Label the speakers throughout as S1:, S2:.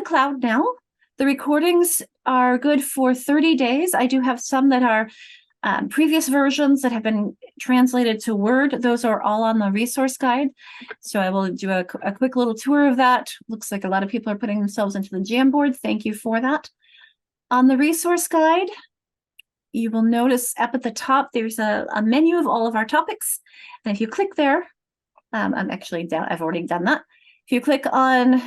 S1: cloud now. The recordings are good for 30 days. I do have some that are previous versions that have been translated to Word. Those are all on the resource guide. So I will do a quick little tour of that. Looks like a lot of people are putting themselves into the Jamboard. Thank you for that. On the resource guide, you will notice up at the top, there's a menu of all of our topics. And if you click there, I'm actually down, I've already done that. If you click on,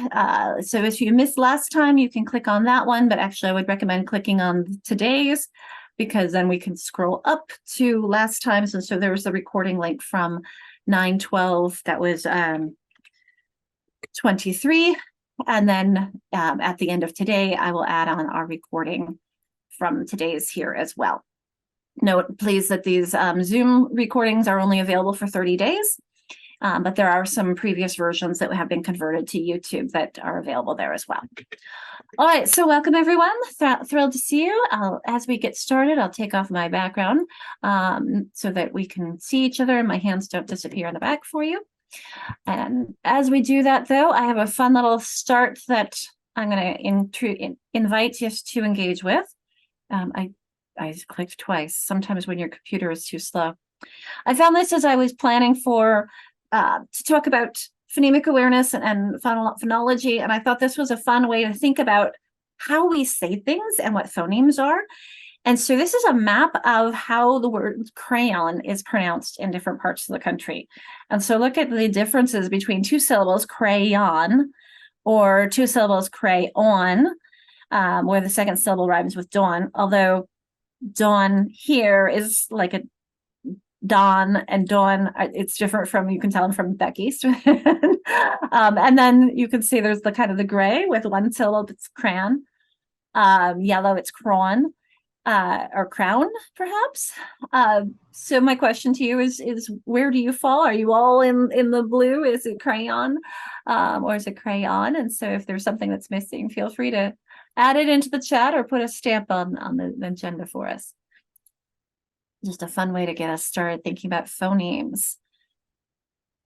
S1: so if you missed last time, you can click on that one, but actually I would recommend clicking on today's, because then we can scroll up to last time's. And so there was the recording link from 9/12, that was 23. And then at the end of today, I will add on our recording from today's here as well. Note, please, that these Zoom recordings are only available for 30 days, but there are some previous versions that have been converted to YouTube that are available there as well. All right, so welcome everyone. Thrilled to see you. As we get started, I'll take off my background so that we can see each other and my hands don't disappear in the back for you. And as we do that, though, I have a fun little start that I'm going to invite you to engage with. I clicked twice. Sometimes when your computer is too slow. I found this as I was planning for to talk about phonemic awareness and phonology, and I thought this was a fun way to think about how we say things and what phonemes are. And so this is a map of how the word crayon is pronounced in different parts of the country. And so look at the differences between two syllables, crayon, or two syllables, crayon, where the second syllable rhymes with dawn, although dawn here is like a Dawn, and dawn, it's different from, you can tell I'm from back east. And then you can see there's the kind of the gray with one syllable, it's crayon. Yellow, it's crayon, or crown, perhaps. So my question to you is where do you fall? Are you all in the blue? Is it crayon, or is it crayon? And so if there's something that's missing, feel free to add it into the chat or put a stamp on the agenda for us. Just a fun way to get us started thinking about phonemes.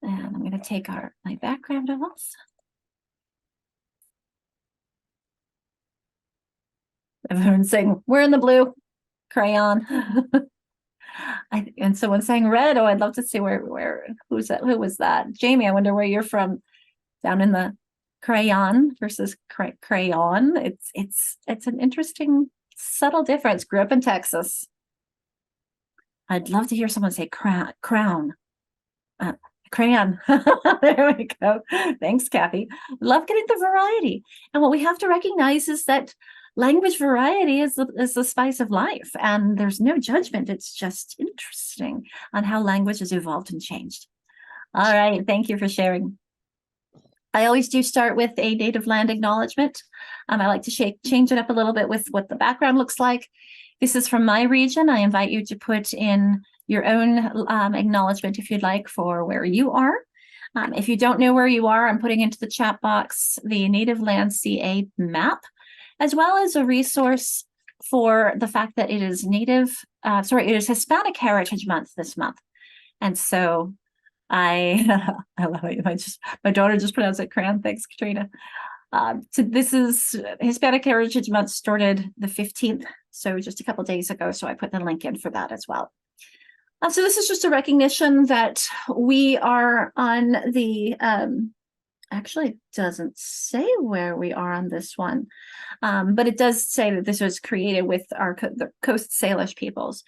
S1: And I'm going to take my background off. Everyone's saying, we're in the blue, crayon. And someone's saying red. Oh, I'd love to see who's that? Who was that? Jamie, I wonder where you're from, down in the crayon versus crayon. It's an interesting, subtle difference. Grew up in Texas. I'd love to hear someone say crown. Crayon. There we go. Thanks, Kathy. Love getting the variety. And what we have to recognize is that language variety is the spice of life. And there's no judgment. It's just interesting on how language has evolved and changed. All right. Thank you for sharing. I always do start with a native land acknowledgement. I like to change it up a little bit with what the background looks like. This is from my region. I invite you to put in your own acknowledgement, if you'd like, for where you are. If you don't know where you are, I'm putting into the chat box the Native Land CA map, as well as a resource for the fact that it is it is Hispanic Heritage Month this month. And so I love it. My daughter just pronounced it crayon. Thanks, Katrina. So this is Hispanic Heritage Month, started the 15th, so just a couple of days ago. So I put the link in for that as well. So this is just a recognition that we are on the, actually it doesn't say where we are on this one, but it does say that this was created with the Coast Salish peoples.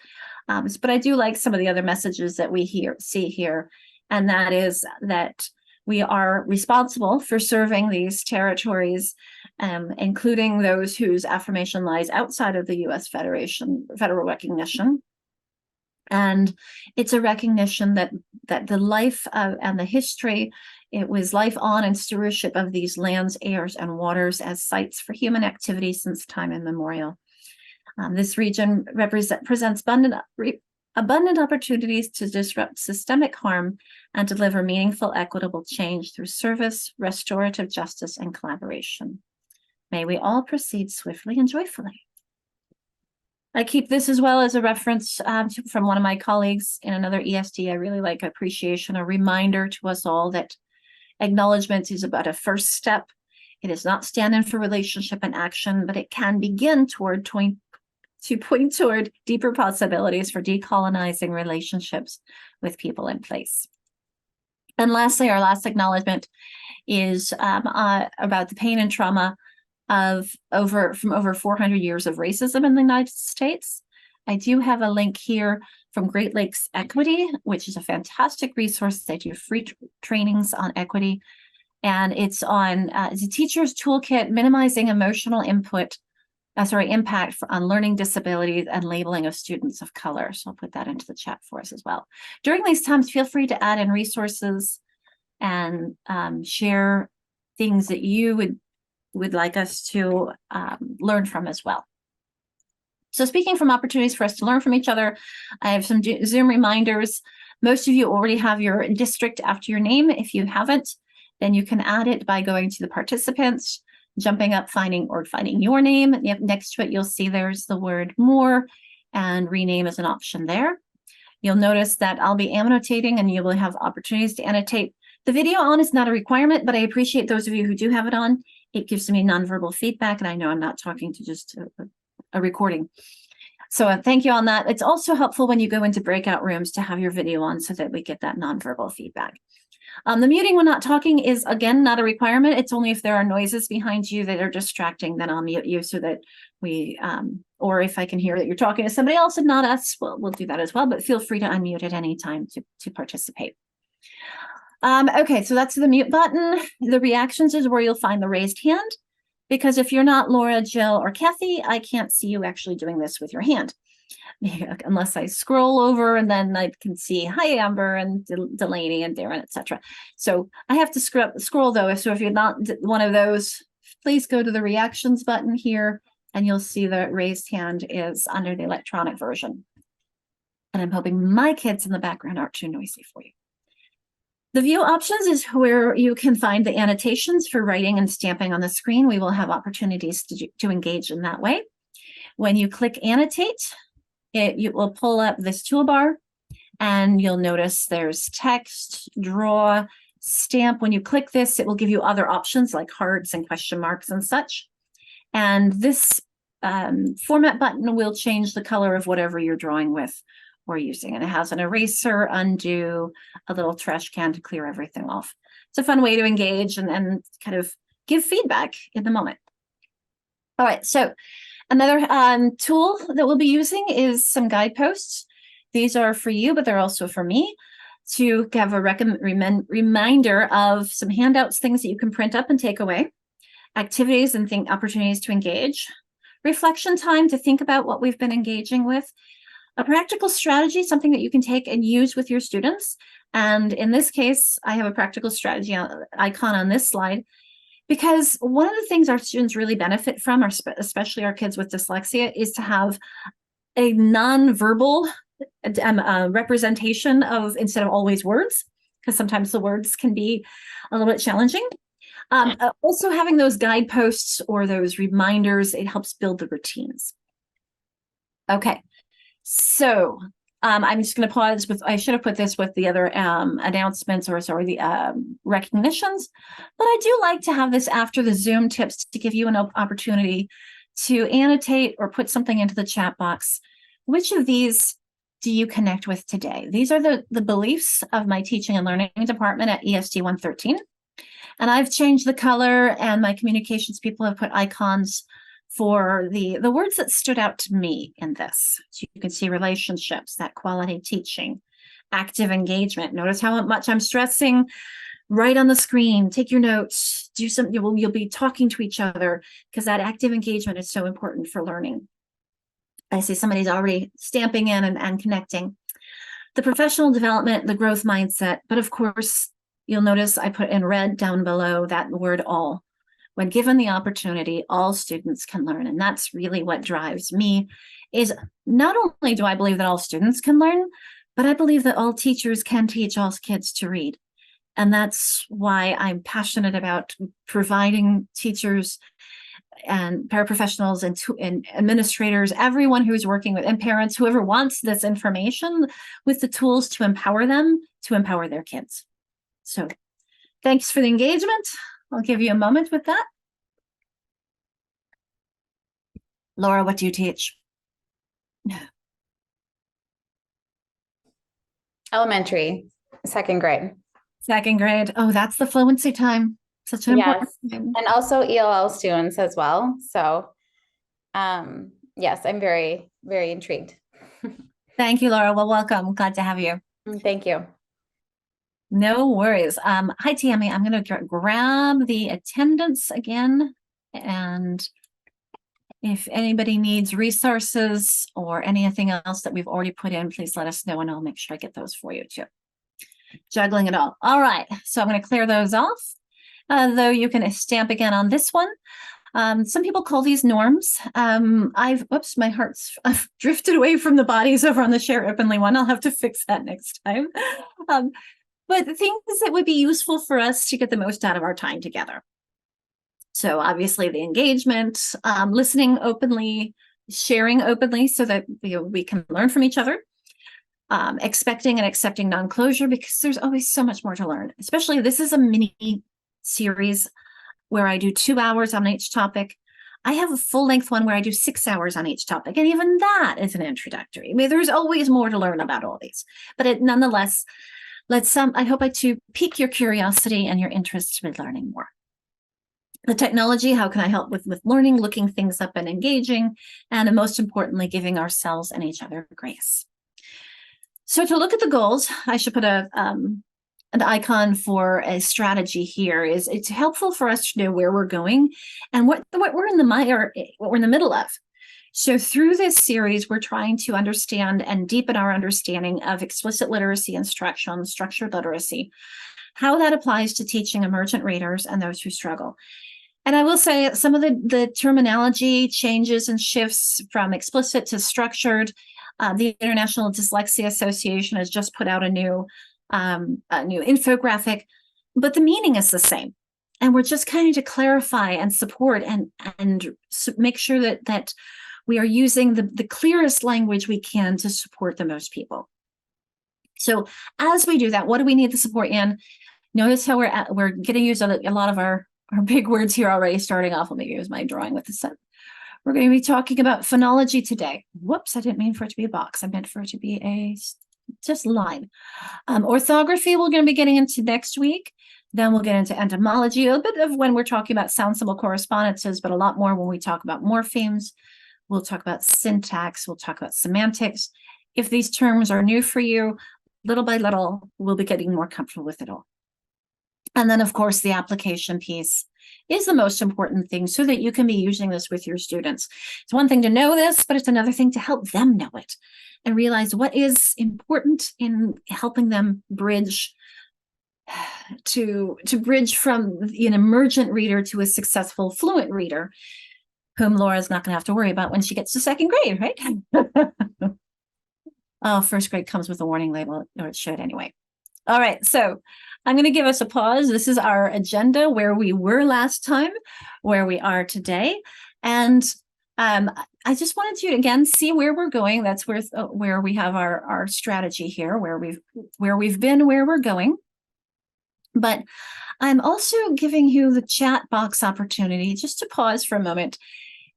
S1: But I do like some of the other messages that we see here, and that is that we are responsible for serving these territories, including those whose affirmation lies outside of the U.S. federal recognition. And it's a recognition that the life and the history, it was life on and stewardship of these lands, airs, and waters as sites for human activity since time immemorial. This region presents abundant opportunities to disrupt systemic harm and deliver meaningful, equitable change through service, restorative justice, and collaboration. May we all proceed swiftly and joyfully. I keep this as well as a reference from one of my colleagues in another ESD. I really like appreciation, a reminder to us all that acknowledgement is about a first step It does not stand in for relationship and action, but it can begin to point toward deeper possibilities for decolonizing relationships with people in place. And lastly, our last acknowledgement is about the pain and trauma of over 400 years of racism in the United States. I do have a link here from Great Lakes Equity, which is a fantastic resource. They do free trainings on equity. And it's on it's a teacher's toolkit, minimizing emotional impact on learning disabilities and labeling of students of color. So I'll put that into the chat for us as well. During these times, feel free to add in resources and share things that you would like us to learn from as well. So speaking from opportunities for us to learn from each other, I have some Zoom reminders. Most of you already have your district after your name. If you haven't, then you can add it by going to the participants, jumping up, finding your name. Next to it, you'll see there's the word more, and rename is an option there. You'll notice that I'll be annotating, and you will have opportunities to annotate. The video on is not a requirement, but I appreciate those of you who do have it on. It gives me nonverbal feedback, and I know I'm not talking to just a recording. So thank you on that. It's also helpful when you go into breakout rooms to have your video on so that we get that nonverbal feedback. The muting when not talking is, again, not a requirement. It's only if there are noises behind you that are distracting, then I'll mute you so that we, or if I can hear that you're talking to somebody else and not us, we'll do that as well, but feel free to unmute at any time to participate. Okay, so that's the mute button. The reactions is where you'll find the raised hand, because if you're not Laura, Jill, or Kathy, I can't see you actually doing this with your hand. Unless I scroll over, and then I can see hi Amber and Delaney and Darren, etc. So I have to scroll though. So if you're not one of those, please go to the reactions button here, and you'll see the raised hand is under the electronic version. And I'm hoping my kids in the background aren't too noisy for you. The view options is where you can find the annotations for writing and stamping on the screen. We will have opportunities to engage in that way. When you click annotate, you will pull up this toolbar, and you'll notice there's text, draw, stamp. When you click this, it will give you other options like hearts and question marks and such. And this format button will change the color of whatever you're drawing with or using. And it has an eraser, undo, a little trash can to clear everything off. It's a fun way to engage and kind of give feedback in the moment. All right, so another tool that we'll be using is some guideposts. These are for you, but they're also for me, to have a reminder of some handouts, things that you can print up and take away, activities and opportunities to engage, reflection time to think about what we've been engaging with, a practical strategy, something that you can take and use with your students. And in this case, I have a practical strategy icon on this slide, because one of the things our students really benefit from, especially our kids with dyslexia, is to have a nonverbal representation of, instead of always words, because sometimes the words can be a little bit challenging. Also having those guideposts or those reminders, it helps build the routines. Okay, so I'm just going to pause with, I should have put this with the other announcements, or sorry, the recognitions, but I do like to have this after the Zoom tips to give you an opportunity to annotate or put something into the chat box. Which of these do you connect with today? These are the beliefs of my teaching and learning department at ESD 113. And I've changed the color, and my communications people have put icons for the words that stood out to me in this. So you can see relationships, that quality teaching, active engagement. Notice how much I'm stressing right on the screen. Take your notes, do something, you'll be talking to each other, because that active engagement is so important for learning. I see somebody's already stamping in and connecting. The professional development, the growth mindset, but of course, you'll notice I put in red down below that word all. When given the opportunity, all students can learn. And that's really what drives me, is not only do I believe that all students can learn, but I believe that all teachers can teach all kids to read. And that's why I'm passionate about providing teachers and paraprofessionals and administrators, everyone who's working with, and parents, whoever wants this information, with the tools to empower them to empower their kids. So thanks for the engagement. I'll give you a moment with that. Laura, what do you teach?
S2: Elementary, second grade.
S1: Second grade. Oh, that's the fluency time. Such an important
S2: Yes.
S1: time.
S2: And also ELL students as well. So, yes, I'm very, very intrigued.
S1: Thank you, Laura. Well, welcome. Glad to have you.
S2: Thank you.
S1: No worries. Hi, Tammy. I'm going to grab the attendance again. And if anybody needs resources or anything else that we've already put in, please let us know and I'll make sure I get those for you too. Juggling it all. All right. So I'm going to clear those off. Though you can stamp again on this one. Some people call these norms. Whoops, I've drifted away from the bodies over on the share openly one. I'll have to fix that next time. But the things that would be useful for us to get the most out of our time together. So obviously the engagement, listening openly, sharing openly so that we can learn from each other. Expecting and accepting non-closure, because there's always so much more to learn. Especially this is a mini series where I do 2 hours on each topic. I have a full-length one where I do 6 hours on each topic, and even that is an introductory. I mean, there's always more to learn about all these, but nonetheless, I hope to pique your curiosity and your interest in learning more. The technology, how can I help with learning, looking things up and engaging, and most importantly, giving ourselves and each other grace. So to look at the goals, I should put an icon for a strategy here. It's helpful for us to know where we're going and what we're in the middle of. So through this series, we're trying to understand and deepen our understanding of explicit literacy instruction, structured literacy, how that applies to teaching emergent readers and those who struggle. And I will say some of the terminology changes and shifts from explicit to structured. The International Dyslexia Association has just put out a new infographic, but the meaning is the same. And we're just kind of to clarify and support and make sure that we are using the clearest language we can to support the most people. So as we do that, what do we need the support in? Notice how we're going to use a lot of our big words here already starting off. Let me use my drawing with the set. We're going to be talking about phonology today. Whoops, I didn't mean for it to be a box. I meant for it to be a just line. Orthography we're going to be getting into next week. Then we'll get into etymology, a bit of when we're talking about sound symbol correspondences, but a lot more when we talk about morphemes. We'll talk about syntax. We'll talk about semantics. If these terms are new for you, little by little, we'll be getting more comfortable with it all. And then, of course, the application piece is the most important thing so that you can be using this with your students. It's one thing to know this, but it's another thing to help them know it and realize what is important in helping them bridge to bridge from an emergent reader to a successful fluent reader, whom Laura's not going to have to worry about when she gets to second grade, right? Oh, first grade comes with a warning label, or it should anyway. All right, so I'm going to give us a pause. This is our agenda, where we were last time, where we are today. And I just wanted you to, again, see where we're going. That's where we have our strategy here, where we've been, where we're going. But I'm also giving you the chat box opportunity just to pause for a moment.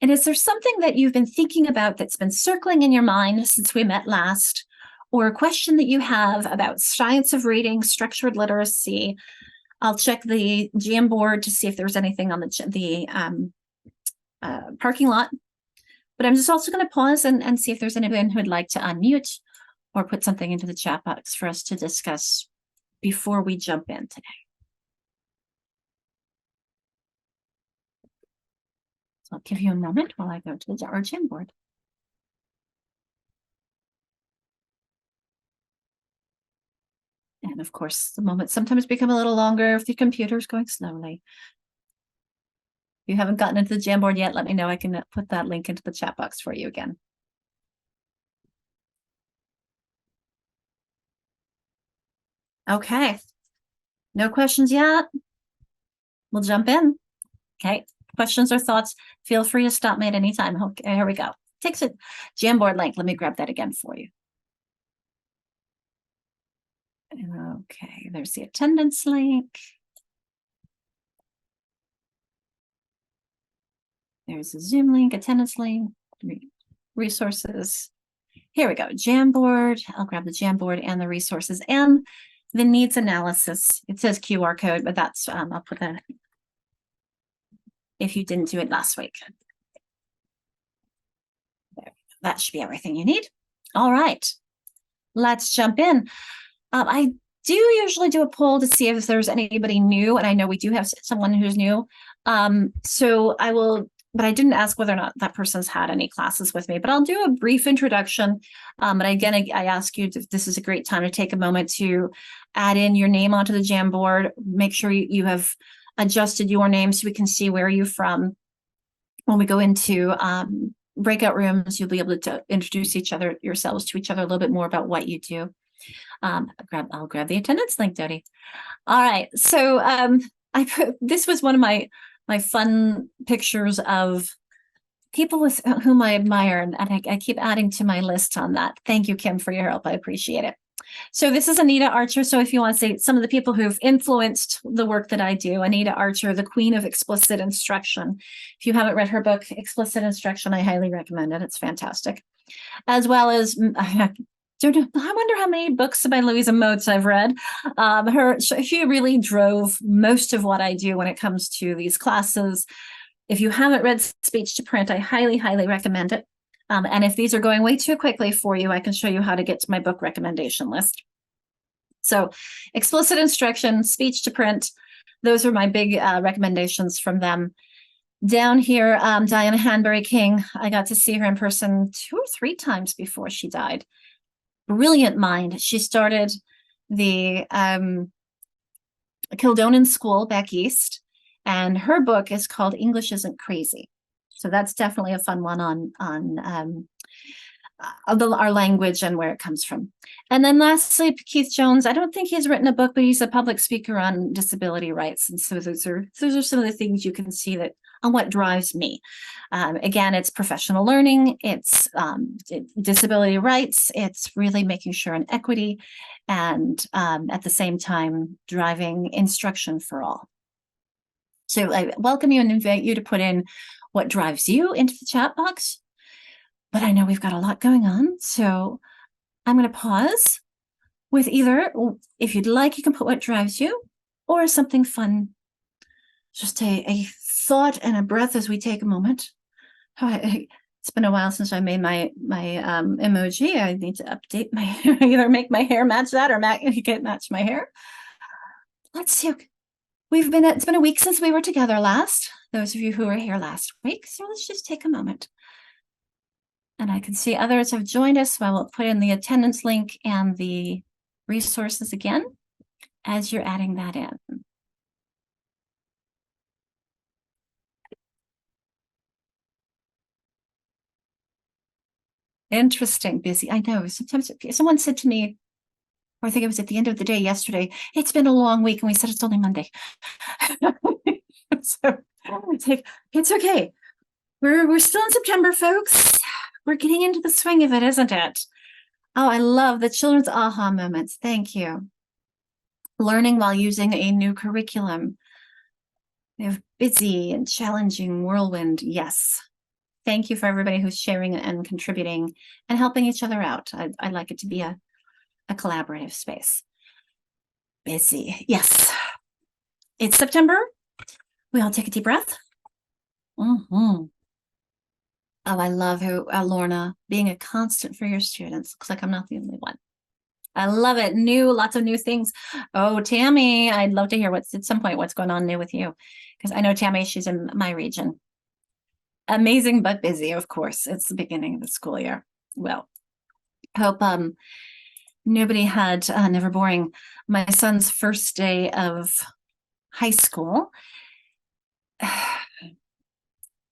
S1: And is there something that you've been thinking about that's been circling in your mind since we met last? Or a question that you have about science of reading, structured literacy? I'll check the Jamboard to see if there's anything on the parking lot. But I'm just also going to pause and see if there's anyone who'd like to unmute or put something into the chat box for us to discuss before we jump in today. So I'll give you a moment while I go to our Jamboard. And of course, the moments sometimes become a little longer if the computer's going slowly. If you haven't gotten into the Jamboard yet, let me know. I can put that link into the chat box for you again. Okay. No questions yet? We'll jump in. Okay. Questions or thoughts, feel free to stop me at any time. Okay, here we go. Takes a Jamboard link. Let me grab that again for you. Okay, there's the attendance link. There's a Zoom link, attendance link, resources. Here we go. Jamboard. I'll grab the Jamboard and the resources and the needs analysis. It says QR code, but that's, I'll put that if you didn't do it last week. There. That should be everything you need. All right, let's jump in. I do usually do a poll to see if there's anybody new, and I know we do have someone who's new. So I will, but I didn't ask whether or not that person's had any classes with me, but I'll do a brief introduction. But again, I ask you, this is a great time to take a moment to add in your name onto the Jamboard. Make sure you have adjusted your name so we can see where you're from. When we go into breakout rooms, you'll be able to introduce yourselves to each other a little bit more about what you do. I'll grab the attendance link, Dodie. All right, so this was one of my fun pictures of people with whom I admire, and I keep adding to my list on that. Thank you, Kim, for your help. I appreciate it. So this is Anita Archer. So if you want to say some of the people who've influenced the work that I do, Anita Archer, the queen of explicit instruction. If you haven't read her book, Explicit Instruction, I highly recommend it. It's fantastic. As well as, I wonder how many books by Louisa Moats I've read. She really drove most of what I do when it comes to these classes. If you haven't read Speech to Print, I highly, highly recommend it. And if these are going way too quickly for you, I can show you how to get to my book recommendation list. So explicit instruction, speech to print, those are my big recommendations from them. Down here, Diana Hanbury King, I got to see her in person 2 or 3 times before she died. Brilliant mind. She started the Kildonan School back east, and her book is called English Isn't Crazy. So that's definitely a fun one on our language and where it comes from. And then lastly, Keith Jones. I don't think he's written a book, but he's a public speaker on disability rights. And so those are some of the things you can see that on what drives me. Again, it's professional learning, it's disability rights, it's really making sure an equity, and at the same time, driving instruction for all. So I welcome you and invite you to put in what drives you into the chat box. But I know we've got a lot going on, so I'm going to pause with either, if you'd like, you can put what drives you, or something fun. Just a thought and a breath as we take a moment. It's been a while since I made my emoji. I need to update my hair, either make my hair match that or match my hair. Let's see. It's been a week since we were together last, those of you who were here last week. So let's just take a moment. And I can see others have joined us, so I will put in the attendance link and the resources again as you're adding that in. Interesting, busy. I know. Sometimes someone said to me, or I think it was at the end of the day yesterday, it's been a long week, and we said it's only Monday. So it's okay. We're still in September, folks. We're getting into the swing of it, isn't it? Oh, I love the children's aha moments. Thank you. Learning while using a new curriculum. We have busy and challenging whirlwind. Yes. Thank you for everybody who's sharing and contributing and helping each other out. I'd like it to be a collaborative space. Busy. Yes. It's September. We all take a deep breath. Oh, I love how Lorna being a constant for your students. Looks like I'm not the only one. I love it. Lots of new things. Oh, Tammy, I'd love to hear at some point what's going on new with you, because I know Tammy, she's in my region. Amazing but busy, of course. It's the beginning of the school year. Well, hope nobody had never boring. My son's first day of high school.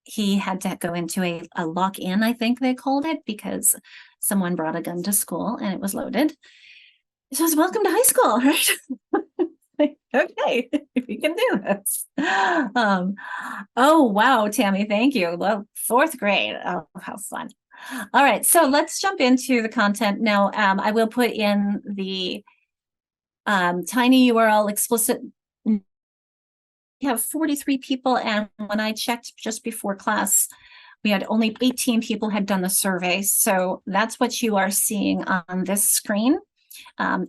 S1: He had to go into a lock-in, I think they called it, because someone brought a gun to school and it was loaded. So it's welcome to high school, right? Okay, we can do this. Oh, wow, Tammy, thank you. Well, 4th grade. Oh, how fun. All right, so let's jump into the content now. I will put in the tiny URL explicit. We have 43 people, and when I checked just before class, We had only 18 people had done the survey. So that's what you are seeing on this screen.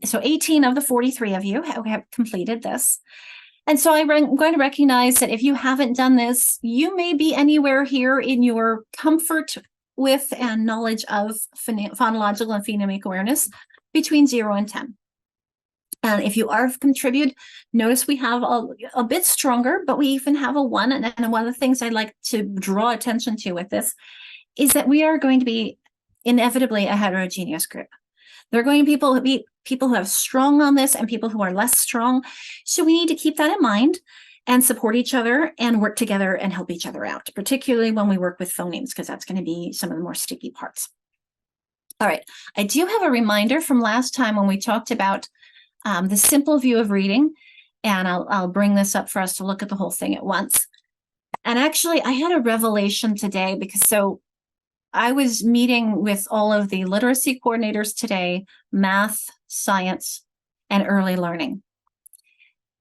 S1: So 18 of the 43 of you have completed this. And so I'm going to recognize that if you haven't done this, you may be anywhere here in your comfort with and knowledge of phonological and phonemic awareness between 0 and 10. And if you are contributed, notice we have a bit stronger, but we even have a 1. And one of the things I'd like to draw attention to with this is that we are going to be inevitably a heterogeneous group. There are going to be people who have strong on this and people who are less strong. So we need to keep that in mind and support each other and work together and help each other out, particularly when we work with phonemes, because that's going to be some of the more sticky parts. All right, I do have a reminder from last time when we talked about the simple view of reading, and I'll bring this up for us to look at the whole thing at once. And actually, I had a revelation today because I was meeting with all of the literacy coordinators today, math, science, and early learning.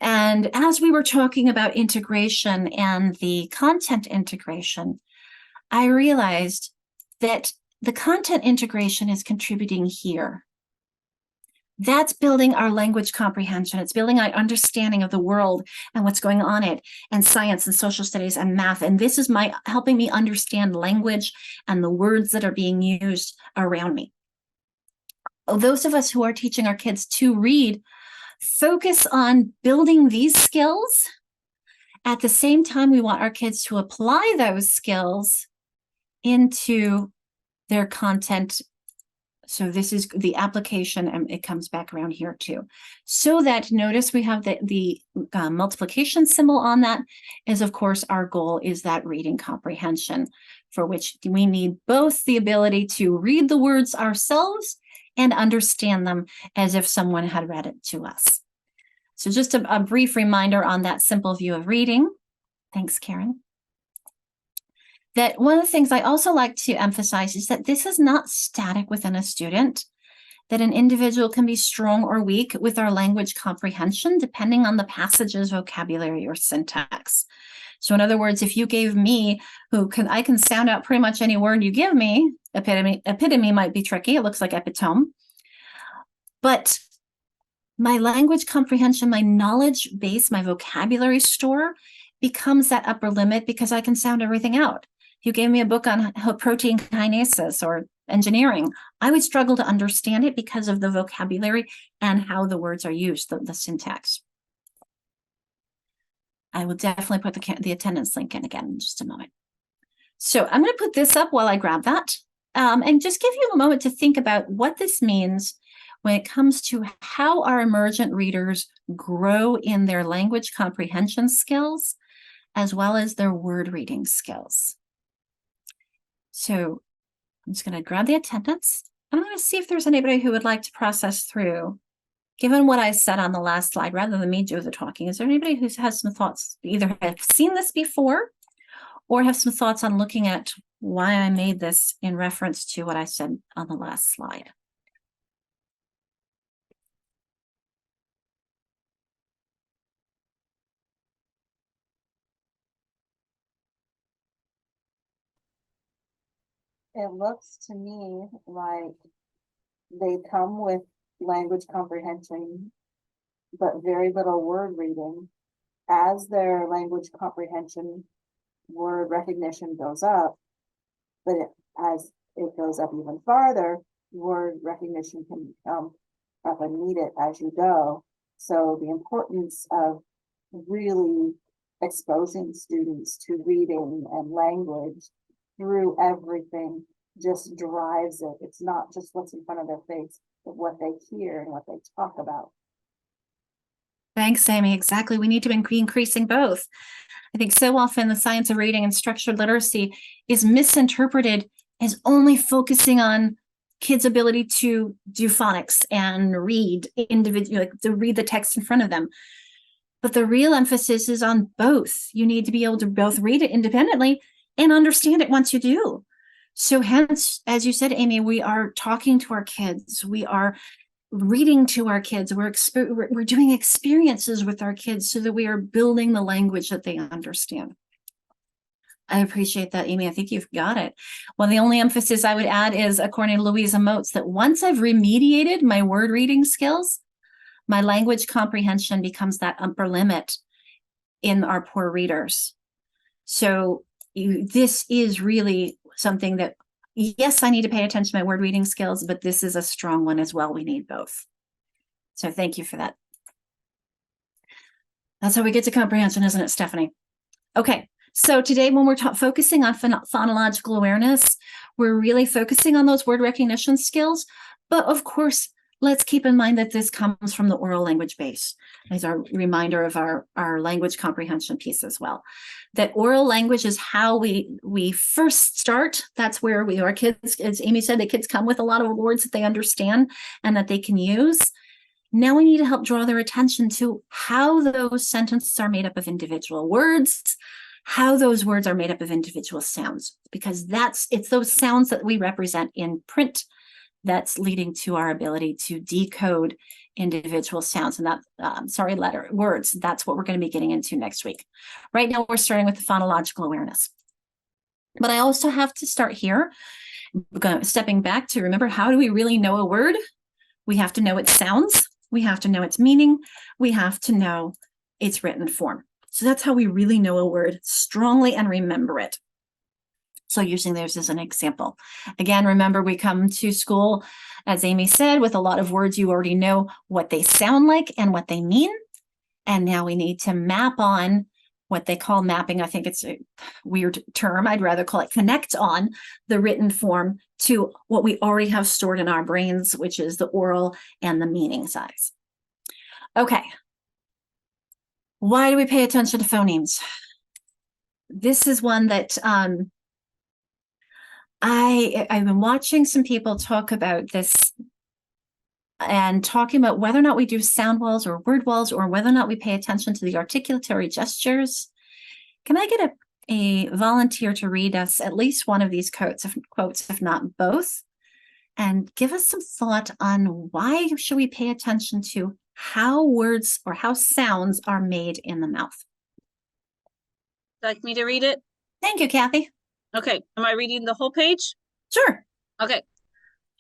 S1: And as we were talking about integration and the content integration, I realized that the content integration is contributing here. That's building our language comprehension. It's building our understanding of the world and what's going on in it, and science and social studies and math. And this is helping me understand language and the words that are being used around me. Those of us who are teaching our kids to read focus on building these skills. At the same time, we want our kids to apply those skills into their content. So this is the application, and it comes back around here too. So that, notice we have the multiplication symbol on that is, of course, our goal is that reading comprehension, for which we need both the ability to read the words ourselves and understand them as if someone had read it to us. So just a brief reminder on that simple view of reading. Thanks, Karen. That one of the things I also like to emphasize is that this is not static within a student, that an individual can be strong or weak with our language comprehension, depending on the passage's vocabulary or syntax. So in other words, if you gave me, I can sound out pretty much any word you give me, epitome might be tricky, it looks like epitome, but my language comprehension, my knowledge base, my vocabulary store becomes that upper limit because I can sound everything out. If you gave me a book on protein kinases or engineering, I would struggle to understand it because of the vocabulary and how the words are used, the syntax. I will definitely put the attendance link in again in just a moment. So I'm going to put this up while I grab that and just give you a moment to think about what this means when it comes to how our emergent readers grow in their language comprehension skills, as well as their word reading skills. So I'm just going to grab the attendance. I'm going to see if there's anybody who would like to process through, given what I said on the last slide, rather than me do the talking. Is there anybody who has some thoughts, either have seen this before or have some thoughts on looking at why I made this in reference to what I said on the last slide?
S3: It looks to me like they come with language comprehension, but very little word reading. As their language comprehension, word recognition goes up, but as it goes up even farther, word recognition can come up and meet it as you go. So the importance of really exposing students to reading and language through everything just drives it. It's not just what's in front of their face, but what they hear and what they talk about.
S1: Thanks, Amy. Exactly. We need to be increasing both. I think so often the science of reading and structured literacy is misinterpreted as only focusing on kids' ability to do phonics and read individually, like to read the text in front of them. But the real emphasis is on both. You need to be able to both read it independently and understand it once you do. So hence, as you said, Amy, we are talking to our kids. We are reading to our kids. We're doing experiences with our kids so that we are building the language that they understand. I appreciate that, Amy. I think you've got it. Well, the only emphasis I would add is, according to Louisa Moats, that once I've remediated my word reading skills, my language comprehension becomes that upper limit in our poor readers. So this is really something that, yes, I need to pay attention to my word reading skills, but this is a strong one as well. We need both. So thank you for that. That's how we get to comprehension, isn't it, Stephanie? Okay, so today when we're focusing on phonological awareness, we're really focusing on those word recognition skills. But of course, let's keep in mind that this comes from the oral language base as our reminder of our language comprehension piece as well. That oral language is how we first start. That's where our kids, as Amy said, the kids come with a lot of words that they understand and that they can use. Now we need to help draw their attention to how those sentences are made up of individual words, how those words are made up of individual sounds, because it's those sounds that we represent in print that's leading to our ability to decode individual sounds and words. That's what we're going to be getting into next week. Right now, we're starting with the phonological awareness. But I also have to start here, stepping back to remember, how do we really know a word? We have to know its sounds. We have to know its meaning. We have to know its written form. So that's how we really know a word strongly and remember it. So using theirs as an example. Again, remember, we come to school, as Amy said, with a lot of words you already know what they sound like and what they mean. And now we need to map on what they call mapping. I think it's a weird term. I'd rather call it connect on the written form to what we already have stored in our brains, which is the oral and the meaning size. Okay. Why do we pay attention to phonemes? This is one that I've been watching some people talk about this and talking about whether or not we do sound walls or word walls, or whether or not we pay attention to the articulatory gestures. Can I get a volunteer to read us at least one of these quotes, if not both, and give us some thought on why should we pay attention to how words or how sounds are made in the mouth?
S4: Like me to read it?
S1: Thank you, Kathy.
S4: Okay, am I reading the whole page?
S1: Sure.
S4: Okay.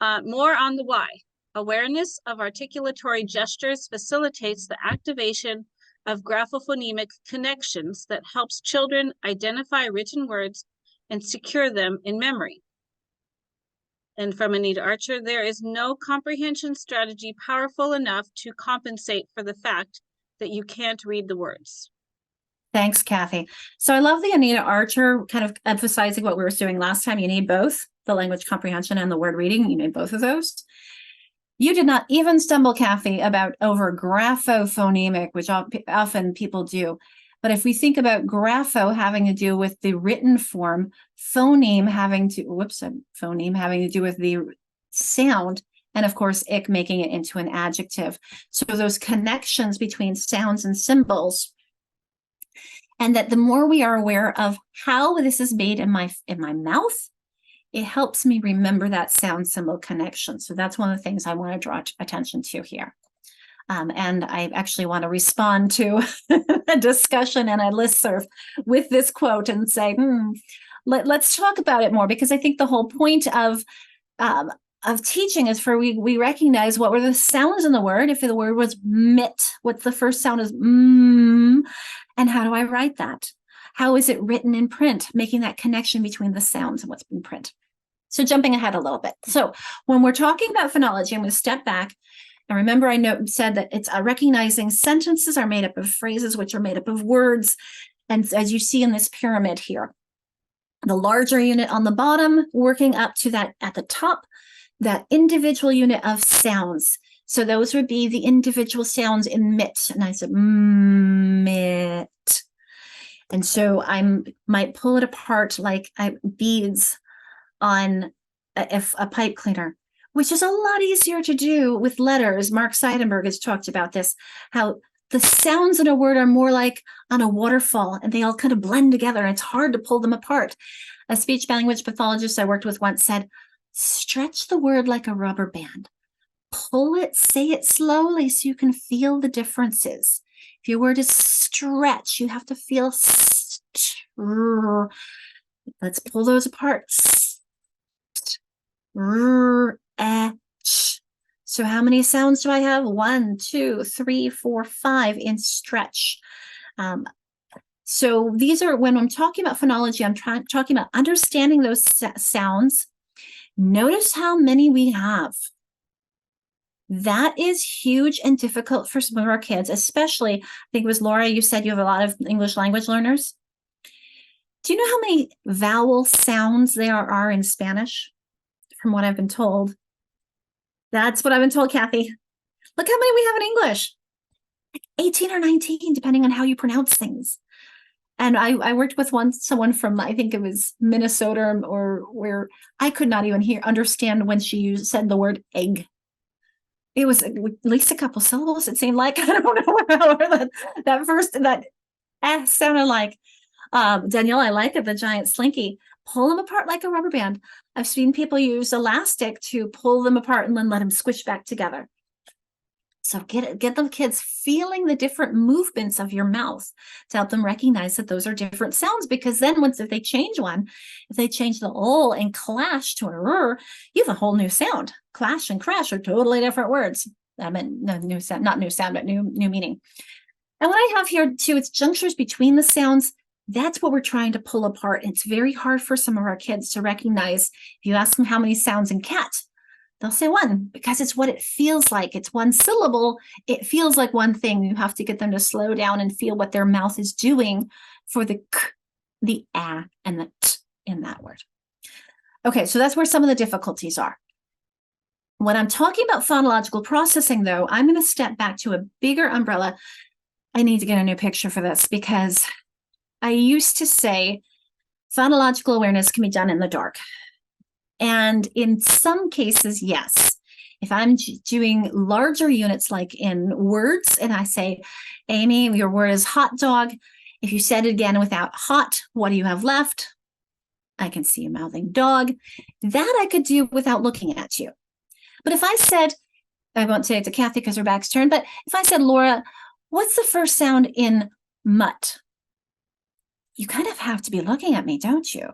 S4: More on the why. Awareness of articulatory gestures facilitates the activation of graphophonemic connections that helps children identify written words and secure them in memory. And from Anita Archer, there is no comprehension strategy powerful enough to compensate for the fact that you can't read the words.
S1: Thanks, Kathy. So I love the Anita Archer kind of emphasizing what we were doing last time. You need both the language comprehension and the word reading. You need both of those. You did not even stumble, Kathy, over graphophonemic, which often people do. But if we think about grapho having to do with the written form, phoneme having to do with the sound, and of course, ick making it into an adjective. So those connections between sounds and symbols, and that the more we are aware of how this is made in my mouth, it helps me remember that sound symbol connection. So that's one of the things I want to draw attention to here. And I actually want to respond to a discussion and a listserv with this quote and say, let's talk about it more, because I think the whole point of teaching is for we recognize what were the sounds in the word. If the word was mit, what's the first sound is and how do I write that? How is it written in print? Making that connection between the sounds and what's in print. So jumping ahead a little bit. So when we're talking about phonology, I'm going to step back. And remember, I said that it's recognizing sentences are made up of phrases, which are made up of words. And as you see in this pyramid here, the larger unit on the bottom, working up to that at the top, that individual unit of sounds. So those would be the individual sounds in mit. And I said, mit. And so I might pull it apart like beads on a pipe cleaner, which is a lot easier to do with letters. Mark Seidenberg has talked about this, how the sounds in a word are more like on a waterfall, and they all kind of blend together, and it's hard to pull them apart. A speech language pathologist I worked with once said, stretch the word like a rubber band. Pull it, say it slowly so you can feel the differences. If your word is stretch, you have to feel Let's pull those apart. R, ch. So how many sounds do I have? 1, 2, 3, 4, 5 in stretch. So these are, when I'm talking about phonology, I'm talking about understanding those sounds. Notice how many we have. That is huge and difficult for some of our kids, especially, I think it was Laura, you said you have a lot of English language learners. Do you know how many vowel sounds there are in Spanish? From what I've been told. That's what I've been told, Kathy. Look how many we have in English. Like 18 or 19, depending on how you pronounce things. And I worked with someone from, I think it was Minnesota, or where I could not even understand when she said the word egg. It was at least a couple syllables, it seemed like. I don't know that S sounded like. Danielle, I like it, the giant slinky. Pull them apart like a rubber band. I've seen people use elastic to pull them apart and then let them squish back together. So get the kids feeling the different movements of your mouth to help them recognize that those are different sounds, because then if they change if they change the ol and clash to a r, you have a whole new sound. Clash and crash are totally different words. I meant no new sound, not new sound, but new meaning. And what I have here too, it's junctures between the sounds. That's what we're trying to pull apart. It's very hard for some of our kids to recognize. If you ask them how many sounds in cat, they'll say 1, because it's what it feels like. It's one syllable. It feels like one thing. You have to get them to slow down and feel what their mouth is doing for the k, the a, and the t in that word. Okay, so that's where some of the difficulties are. When I'm talking about phonological processing, though, I'm going to step back to a bigger umbrella. I need to get a new picture for this, because I used to say phonological awareness can be done in the dark. And in some cases, yes. If I'm doing larger units, like in words, and I say, Amy, your word is hot dog. If you said it again without hot, what do you have left? I can see you mouthing dog. That I could do without looking at you. But if I said, I won't say it to Kathy because her back's turned, but if I said, Laura, what's the first sound in mutt? You kind of have to be looking at me, don't you?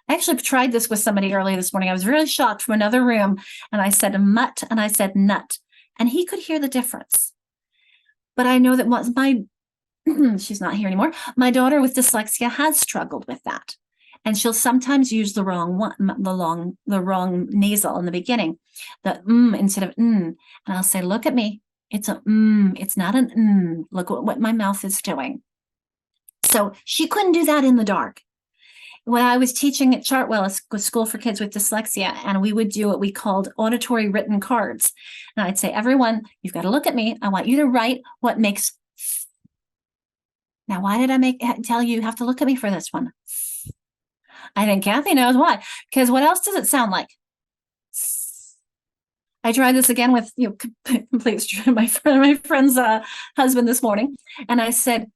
S1: I actually tried this with somebody early this morning. I was really shocked from another room, and I said mutt and I said nut, and he could hear the difference. But I know that she's not here anymore. My daughter with dyslexia has struggled with that, and she'll sometimes use the wrong one, the wrong nasal in the beginning, the instead of and I'll say, look at me. It's a it's not an Look what my mouth is doing. So she couldn't do that in the dark. When I was teaching at Chartwell, a school for kids with dyslexia, and we would do what we called auditory written cards. And I'd say, everyone, you've got to look at me. I want you to write what makes. Now, why did I tell you have to look at me for this one? I think Kathy knows why. Because what else does it sound like? I tried this again with complete my friend's husband this morning, and I said,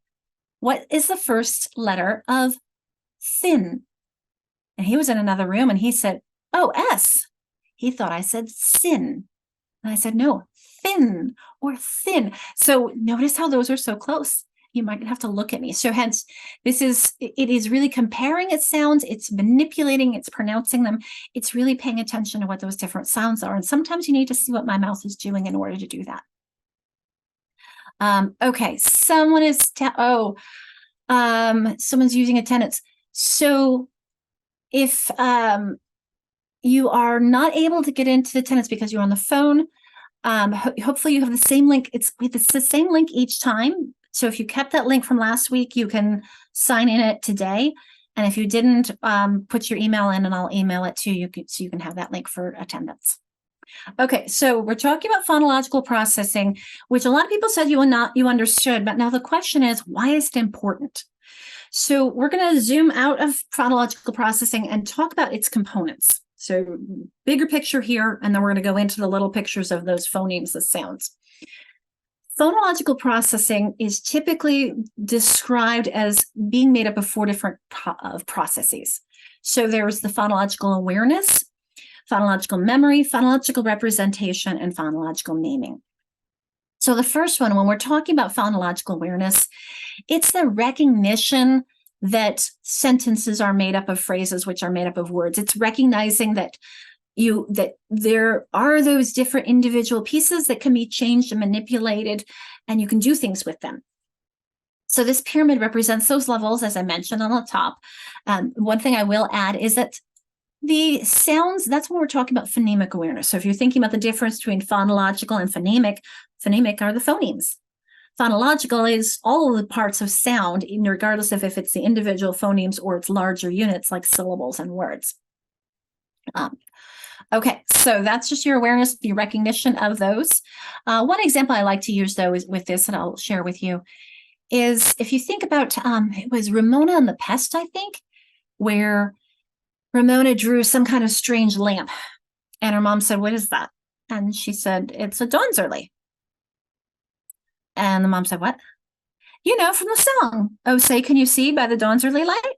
S1: what is the first letter of thin? And he was in another room, and he said, oh, S. He thought I said sin. And I said, no, thin or thin. So notice how those are so close. You might have to look at me. So hence, it is really comparing its sounds. It's manipulating, it's pronouncing them. It's really paying attention to what those different sounds are. And sometimes you need to see what my mouth is doing in order to do that. Okay, someone is, someone's using attendance. So if you are not able to get into the attendance because you're on the phone, hopefully you have the same link. It's the same link each time. So if you kept that link from last week, you can sign in it today. And if you didn't, put your email in and I'll email it to you so you can have that link for attendance. Okay, so we're talking about phonological processing, which a lot of people said you understood, but now the question is, why is it important? So we're going to zoom out of phonological processing and talk about its components. So bigger picture here, and then we're going to go into the little pictures of those phonemes, the sounds. Phonological processing is typically described as being made up of 4 different processes. So there's the phonological awareness, phonological memory, phonological representation, and phonological naming. So the first one, when we're talking about phonological awareness, it's the recognition that sentences are made up of phrases, which are made up of words. It's recognizing that there are those different individual pieces that can be changed and manipulated, and you can do things with them. So this pyramid represents those levels, as I mentioned on the top. One thing I will add is that the sounds, that's when we're talking about phonemic awareness. So if you're thinking about the difference between phonological and phonemic are the phonemes. Phonological is all of the parts of sound, regardless of if it's the individual phonemes or it's larger units like syllables and words. Okay, so that's just your awareness, your recognition of those. One example I like to use, though, is with this, and I'll share with you, is if you think about, it was Ramona and the Pest, I think, where Ramona drew some kind of strange lamp. And her mom said, "What is that?" And she said, "It's a Dawn's-Early." And the mom said, "What?" "You know, from the song, 'Oh, say, can you see by the dawn's early light?'"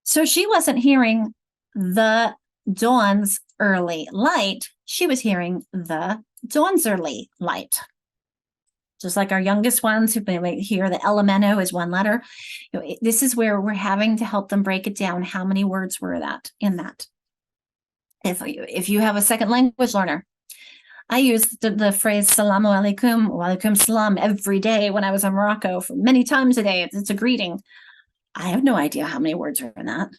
S1: So she wasn't hearing the dawn's early light. She was hearing the dawn's early light. Just like our youngest ones who may hear the elemento is one letter. This is where we're having to help them break it down. How many words were that in that? If you have a second language learner, I use the phrase "Salamu alaikum" or "Alaikum salam" every day when I was in Morocco, for many times a day. It's a greeting. I have no idea how many words are in that.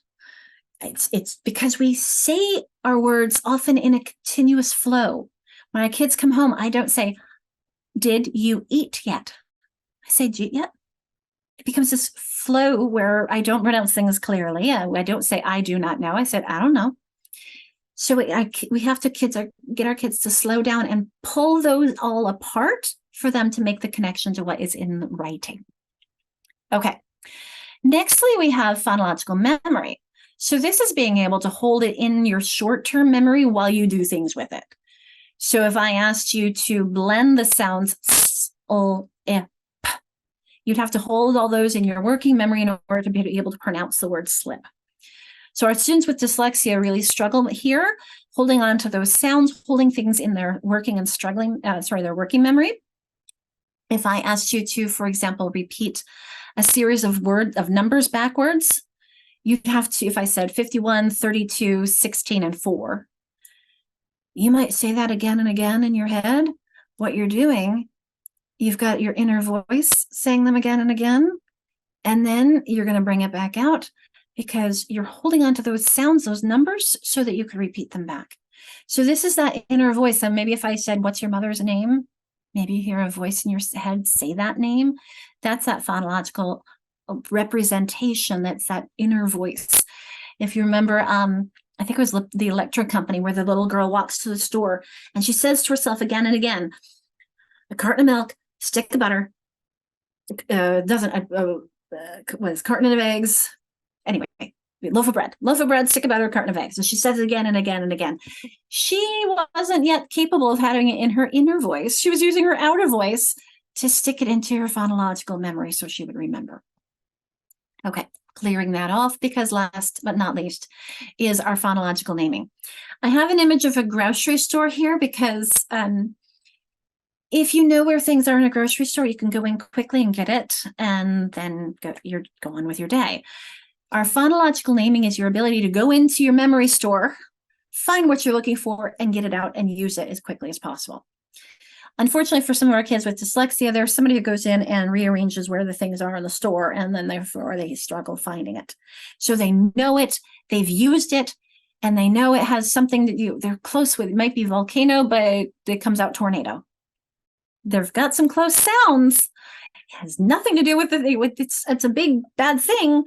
S1: It's because we say our words often in a continuous flow. When our kids come home, I don't say, "Did you eat yet?" I say, "Did you eat yet?" It becomes this flow where I don't pronounce things clearly. I don't say, "I do not know." I said, "I don't know." So we have to get our kids to slow down and pull those all apart for them to make the connection to what is in writing. Okay. Nextly, we have phonological memory. So this is being able to hold it in your short-term memory while you do things with it. So if I asked you to blend the sounds s, o, e, p, you'd have to hold all those in your working memory in order to be able to pronounce the word slip. So our students with dyslexia really struggle here, holding on to those sounds, holding things in their working their working memory. If I asked you to, for example, repeat a series of numbers backwards, you'd have to, if I said 51, 32, 16, and 4, you might say that again and again in your head. What you're doing, you've got your inner voice saying them again and again, and then you're going to bring it back out because you're holding on to those sounds, those numbers, so that you can repeat them back. So this is that inner voice. And maybe if I said, "What's your mother's name?" Maybe you hear a voice in your head say that name. That's that phonological representation. That's that inner voice. If you remember, I think it was the Electric Company, where the little girl walks to the store and she says to herself again and again, "A carton of milk, stick of butter, carton of eggs." Anyway, loaf of bread, stick of butter, carton of eggs. And she says it again and again and again. She wasn't yet capable of having it in her inner voice. She was using her outer voice to stick it into her phonological memory so she would remember. Okay, clearing that off, because last but not least is our phonological naming. I have an image of a grocery store here because if you know where things are in a grocery store, you can go in quickly and get it, and then you're going with your day. Our phonological naming is your ability to go into your memory store, find what you're looking for, and get it out and use it as quickly as possible. Unfortunately, for some of our kids with dyslexia, there's somebody who goes in and rearranges where the things are in the store, and then therefore they struggle finding it. So they know it, they've used it, and they know it has something that they're close with. It might be volcano, but it comes out tornado. They've got some close sounds. It has nothing to do with it. It's a big bad thing.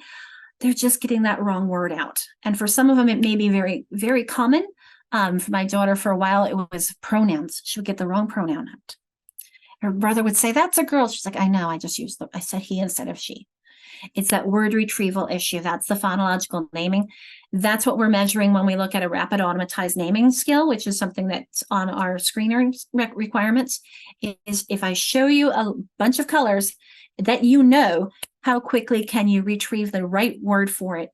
S1: They're just getting that wrong word out. And for some of them, it may be very, very common. For my daughter, for a while, it was pronouns. She would get the wrong pronoun out. Her brother would say, "That's a girl." She's like, "I know, I said he instead of she." It's that word retrieval issue. That's the phonological naming. That's what we're measuring when we look at a rapid automatized naming skill, which is something that's on our screener requirements, is if I show you a bunch of colors that you know, how quickly can you retrieve the right word for it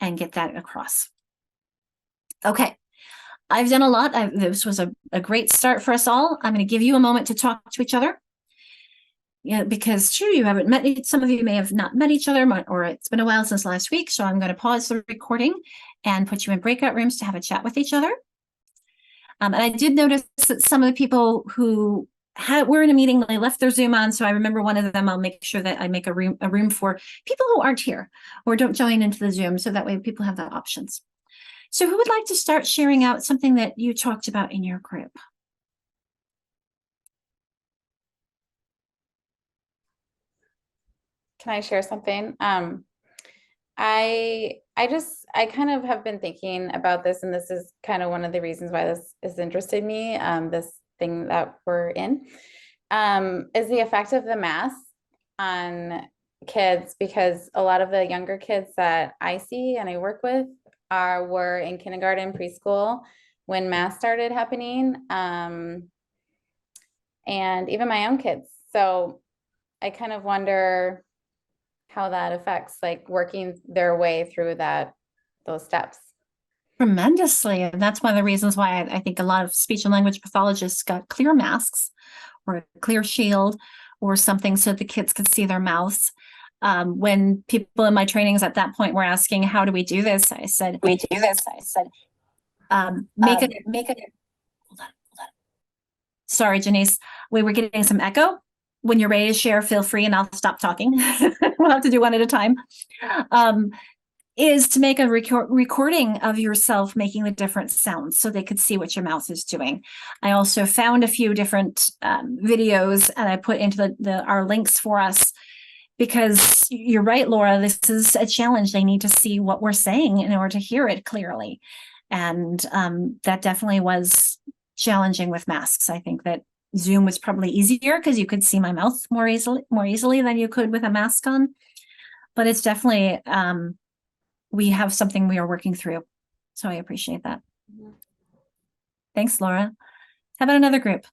S1: and get that across? Okay, I've done a lot. This was a great start for us all. I'm going to give you a moment to talk to each other. Yeah, because true, you haven't met, some of you may have not met each other, or it's been a while since last week. So I'm going to pause the recording and put you in breakout rooms to have a chat with each other. And I did notice that some of the people who were in a meeting, they left their Zoom on. So I remember one of them, I'll make sure that I make a room for people who aren't here or don't join into the Zoom. So that way people have the options. So who would like to start sharing out something that you talked about in your group?
S2: Can I share something? I kind of have been thinking about this, and this is kind of one of the reasons why this has interested me, this thing that we're in, is the effect of the mask on kids, because a lot of the younger kids that I see and I work with were in kindergarten, preschool when masks started happening, and even my own kids. So I kind of wonder how that affects like working their way through those steps.
S1: Tremendously. And that's one of the reasons why I think a lot of speech and language pathologists got clear masks or a clear shield or something so the kids could see their mouths. When people in my trainings at that point were asking, how do we do this? I said, make it. Hold on. Sorry, Janice, we were getting some echo. When you're ready to share, feel free and I'll stop talking. We'll have to do one at a time. Is to make a recording of yourself making the different sounds so they could see what your mouth is doing. I also found a few different videos and I put into our links for us, because you're right, Laura, this is a challenge. They need to see what we're saying in order to hear it clearly. And that definitely was challenging with masks. I think that Zoom was probably easier because you could see my mouth more easily than you could with a mask on. But it's definitely, we have something we are working through. So I appreciate that. Mm-hmm. Thanks, Laura. How about another group?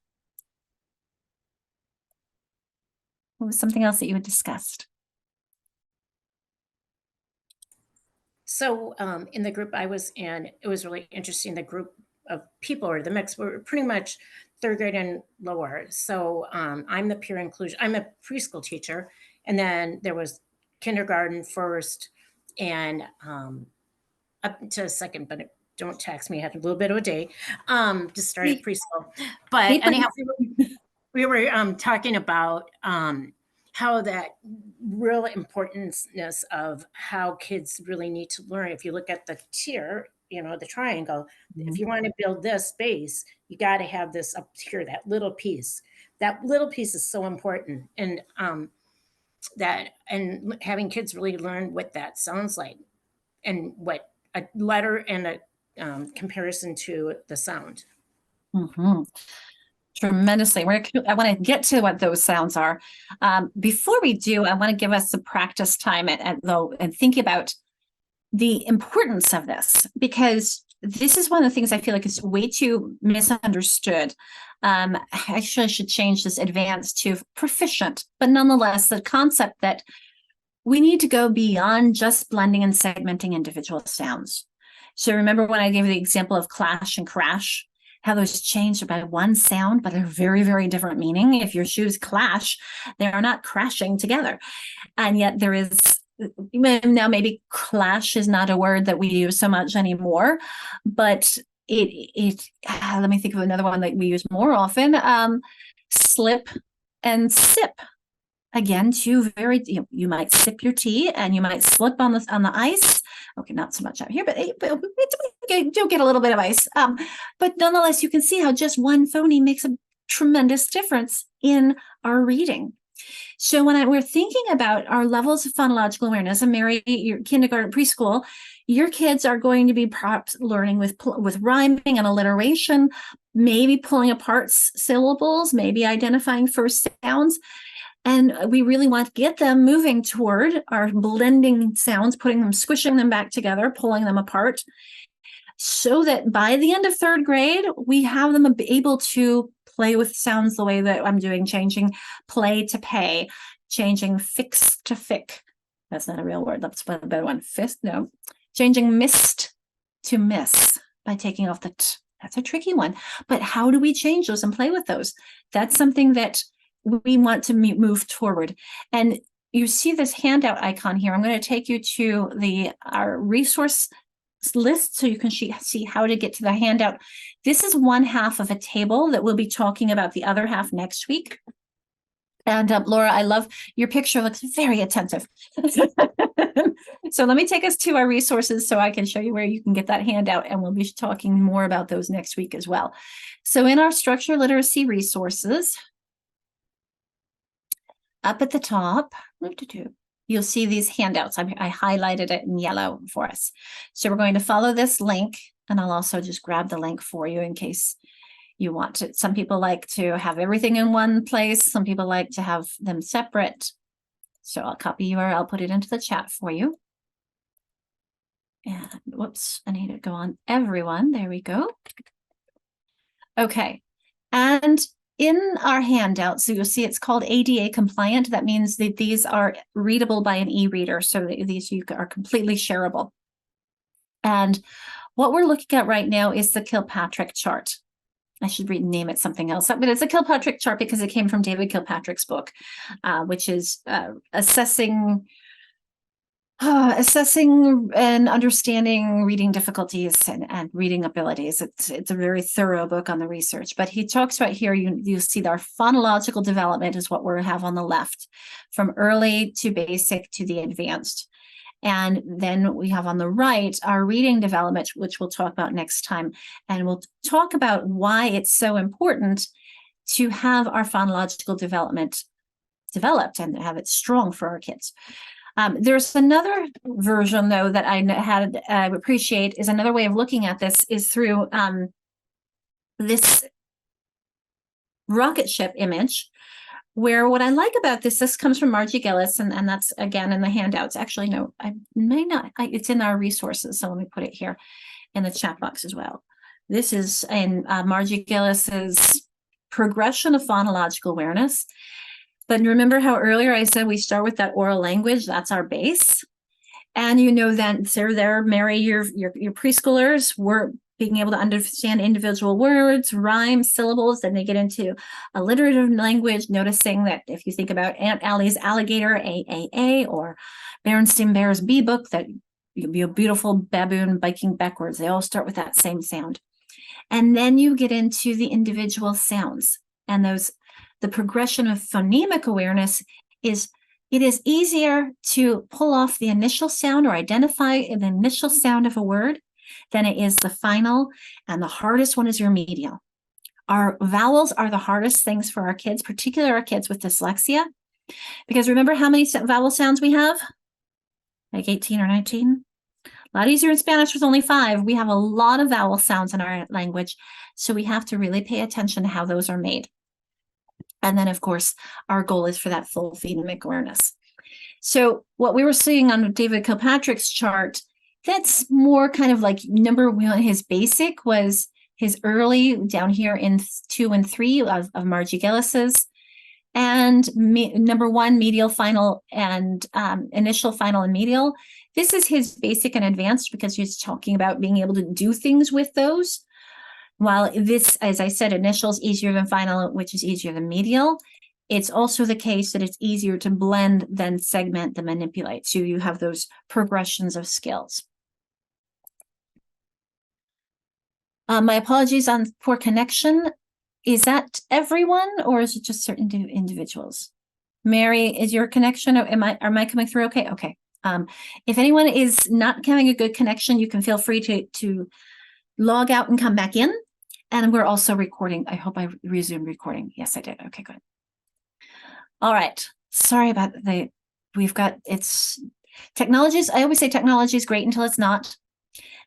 S1: What was something else that you had discussed?
S5: So in the group I was in, it was really interesting. The group of people, or the mix, were pretty much third grade and lower. So I'm the peer inclusion, I'm a preschool teacher. And then there was kindergarten first and up to second, but don't tax me, I had a little bit of a day, just started preschool. But anyhow, we were talking about how that real importance of how kids really need to learn. If you look at the tier, the triangle, if you want to build this space, you got to have this up here, that little piece. That little piece is so important. And having kids really learn what that sounds like and what a letter and a comparison to the sound.
S1: Mm-hmm. Tremendously. I want to get to what those sounds are. Before we do, I want to give us some practice time and think about the importance of this, because this is one of the things I feel like is way too misunderstood. Actually, I should change this advanced to proficient, but nonetheless, the concept that we need to go beyond just blending and segmenting individual sounds. So remember when I gave the example of clash and crash, how those changed by one sound, but they're very, very different meaning. If your shoes clash, they are not crashing together. And yet there is, now maybe clash is not a word that we use so much anymore, but let me think of another one that we use more often, slip and sip. Again, two very, you might sip your tea and you might slip on the ice. Okay, not so much out here, but we do get a little bit of ice. But nonetheless, you can see how just one phoneme makes a tremendous difference in our reading. So when we're thinking about our levels of phonological awareness, and Mary, your kindergarten, preschool, your kids are going to be perhaps learning with rhyming and alliteration, maybe pulling apart syllables, maybe identifying first sounds. And we really want to get them moving toward our blending sounds, squishing them back together, pulling them apart, so that by the end of third grade, we have them able to play with sounds the way that I'm doing, changing play to pay, changing fix to fic. That's not a real word. That's a better one. Changing mist to miss by taking off the t. That's a tricky one. But how do we change those and play with those? That's something that we want to move forward. And you see this handout icon here. I'm going to take you to our resource list so you can see how to get to the handout. This is one half of a table that we'll be talking about the other half next week. And Laura, I love your picture, looks very attentive. So let me take us to our resources so I can show you where you can get that handout, and we'll be talking more about those next week as well. So in our structured literacy resources, up at the top, you'll see these handouts. I highlighted it in yellow for us. So we're going to follow this link, and I'll also just grab the link for you in case you want to. Some people like to have everything in one place. Some people like to have them separate. So I'll copy URL, put it into the chat for you. And whoops, I need to go on everyone. There we go. Okay. And in our handout, so you'll see it's called ADA compliant. That means that these are readable by an e-reader. So these are completely shareable. And what we're looking at right now is the Kilpatrick chart. I should rename it something else, but it's a Kilpatrick chart because it came from David Kilpatrick's book, which is assessing and understanding reading difficulties and reading abilities. It's a very thorough book on the research, but he talks about here, you see our phonological development is what we have on the left, from early to basic to the advanced. And then we have on the right our reading development, which we'll talk about next time. And we'll talk about why it's so important to have our phonological development developed and have it strong for our kids. There's another version, though, that I appreciate is another way of looking at this is through this rocket ship image, where what I like about this comes from Margie Gillis, and that's again in the handouts. Actually, no, I may not. It's in our resources, so let me put it here in the chat box as well. This is in Margie Gillis's progression of phonological awareness. But remember how earlier I said we start with that oral language, that's our base. And you know that there, Mary, your preschoolers were being able to understand individual words, rhymes, syllables, then they get into alliterative language, noticing that if you think about Aunt Allie's alligator, AAA, or Berenstain Bear's bee book, that you'll be a beautiful baboon biking backwards. They all start with that same sound. And then you get into the individual sounds, and the progression of phonemic awareness is, it is easier to pull off the initial sound or identify the initial sound of a word than it is the final, and the hardest one is your medial. Our vowels are the hardest things for our kids, particularly our kids with dyslexia, because remember how many vowel sounds we have? Like 18 or 19? A lot easier in Spanish with only 5. We have a lot of vowel sounds in our language, so we have to really pay attention to how those are made. And then, of course, our goal is for that full phonemic awareness. So what we were seeing on David Kilpatrick's chart, that's more kind of like number one, his basic was his early down here in 2 and 3 of Margie Gillis's, and number 1, medial, final, and initial, final, and medial. This is his basic and advanced because he's talking about being able to do things with those. While this, as I said, initial is easier than final, which is easier than medial, it's also the case that it's easier to blend than segment than manipulate. So you have those progressions of skills. My apologies on poor connection. Is that everyone, or is it just certain individuals? Mary, is your connection, am I coming through okay? Okay. If anyone is not having a good connection, you can feel free to log out and come back in. And we're also recording. I hope I resumed recording. Yes, I did. Okay, good. All right. Sorry about it's technologies. I always say technology is great until it's not.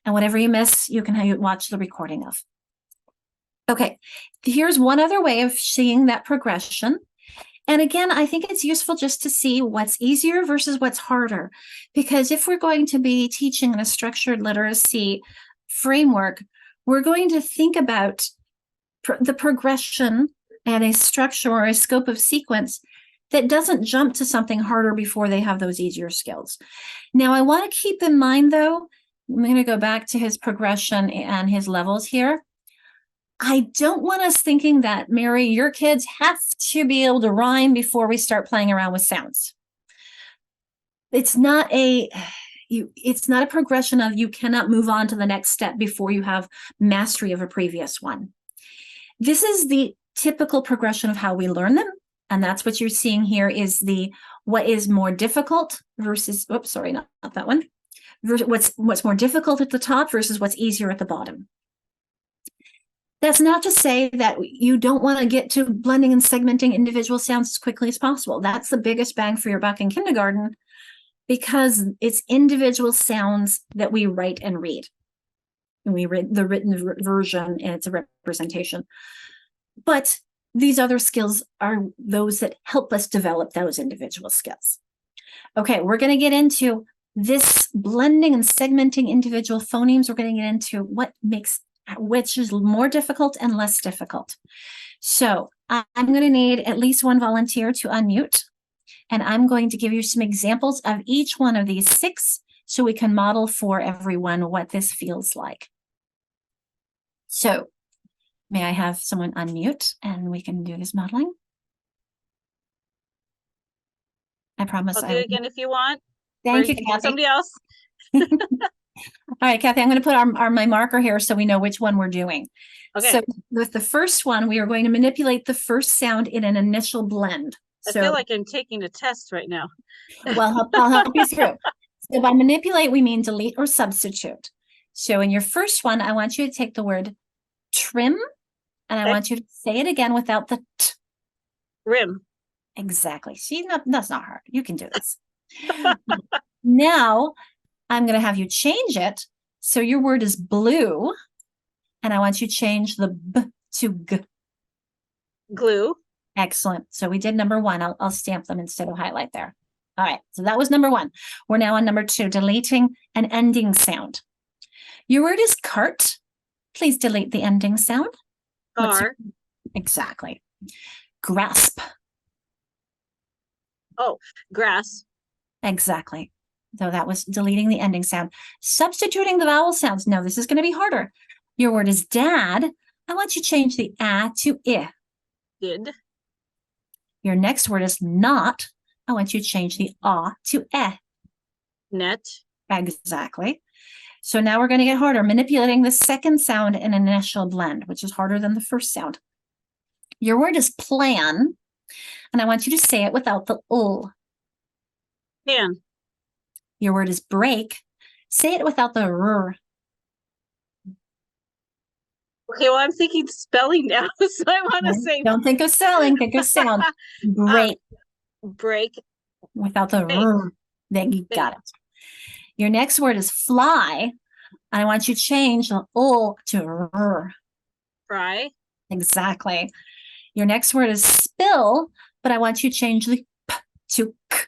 S1: And whatever you miss, you can watch the recording of. Okay, here's one other way of seeing that progression. And again, I think it's useful just to see what's easier versus what's harder. Because if we're going to be teaching in a structured literacy framework, we're going to think about the progression and a structure or a scope of sequence that doesn't jump to something harder before they have those easier skills. Now, I want to keep in mind, though, I'm going to go back to his progression and his levels here. I don't want us thinking that, Mary, your kids have to be able to rhyme before we start playing around with sounds. It's not a progression of you cannot move on to the next step before you have mastery of a previous one. This is the typical progression of how we learn them. And that's what you're seeing here is what is more difficult versus, oops, sorry, not that one. What's more difficult at the top versus what's easier at the bottom. That's not to say that you don't want to get to blending and segmenting individual sounds as quickly as possible. That's the biggest bang for your buck in kindergarten because it's individual sounds that we write and read. And we read the written version and it's a representation. But these other skills are those that help us develop those individual skills. Okay, we're going to get into this blending and segmenting individual phonemes. We're going to get into which is more difficult and less difficult. So I'm going to need at least one volunteer to unmute, and I'm going to give you some examples of each one of these 6 so we can model for everyone what this feels like. So may I have someone unmute and we can do this modeling? I promise
S4: I'll do it again if you want.
S1: Thank
S4: Or
S1: you,
S4: can
S1: Kathy.
S4: somebody else.
S1: All right, Kathy, I'm going to put my marker here so we know which one we're doing.
S4: Okay.
S1: So with the first one, we are going to manipulate the first sound in an initial blend.
S4: I feel like I'm taking a test right now.
S1: Well, I'll help you through. So by manipulate, we mean delete or substitute. So in your first one, I want you to take the word trim, and I
S4: Okay.
S1: want you to say it again without the t.
S4: Rim.
S1: Exactly. See, that's not hard. You can do this. Now, I'm going to have you change it. So your word is blue, and I want you to change the b to g.
S4: Glue.
S1: Excellent. So we did number 1. I'll stamp them instead of highlight there. All right. So that was number 1. We're now on number 2, deleting an ending sound. Your word is cart. Please delete the ending sound. What's
S4: Car.
S1: exactly. Grasp.
S4: Oh, grass.
S1: Exactly. So that was deleting the ending sound. Substituting the vowel sounds. No, this is going to be harder. Your word is dad. I want you to change the a to I.
S4: Did.
S1: Your next word is not. I want you to change the a to e.
S4: Net.
S1: Exactly. So now we're going to get harder, manipulating the second sound in an initial blend, which is harder than the first sound. Your word is plan, and I want you to say it without the ul.
S4: Can.
S1: Your word is break. Say it without the r.
S4: Okay, well, I'm thinking spelling now, so I want to say
S1: Don't think of spelling, think of sound. Break
S4: break.
S1: without the
S4: Bake.
S1: r. Then you got it. Your next word is fly. I want you to change the ul to r.
S4: Fry.
S1: Exactly. Your next word is spill, but I want you to change the p to k.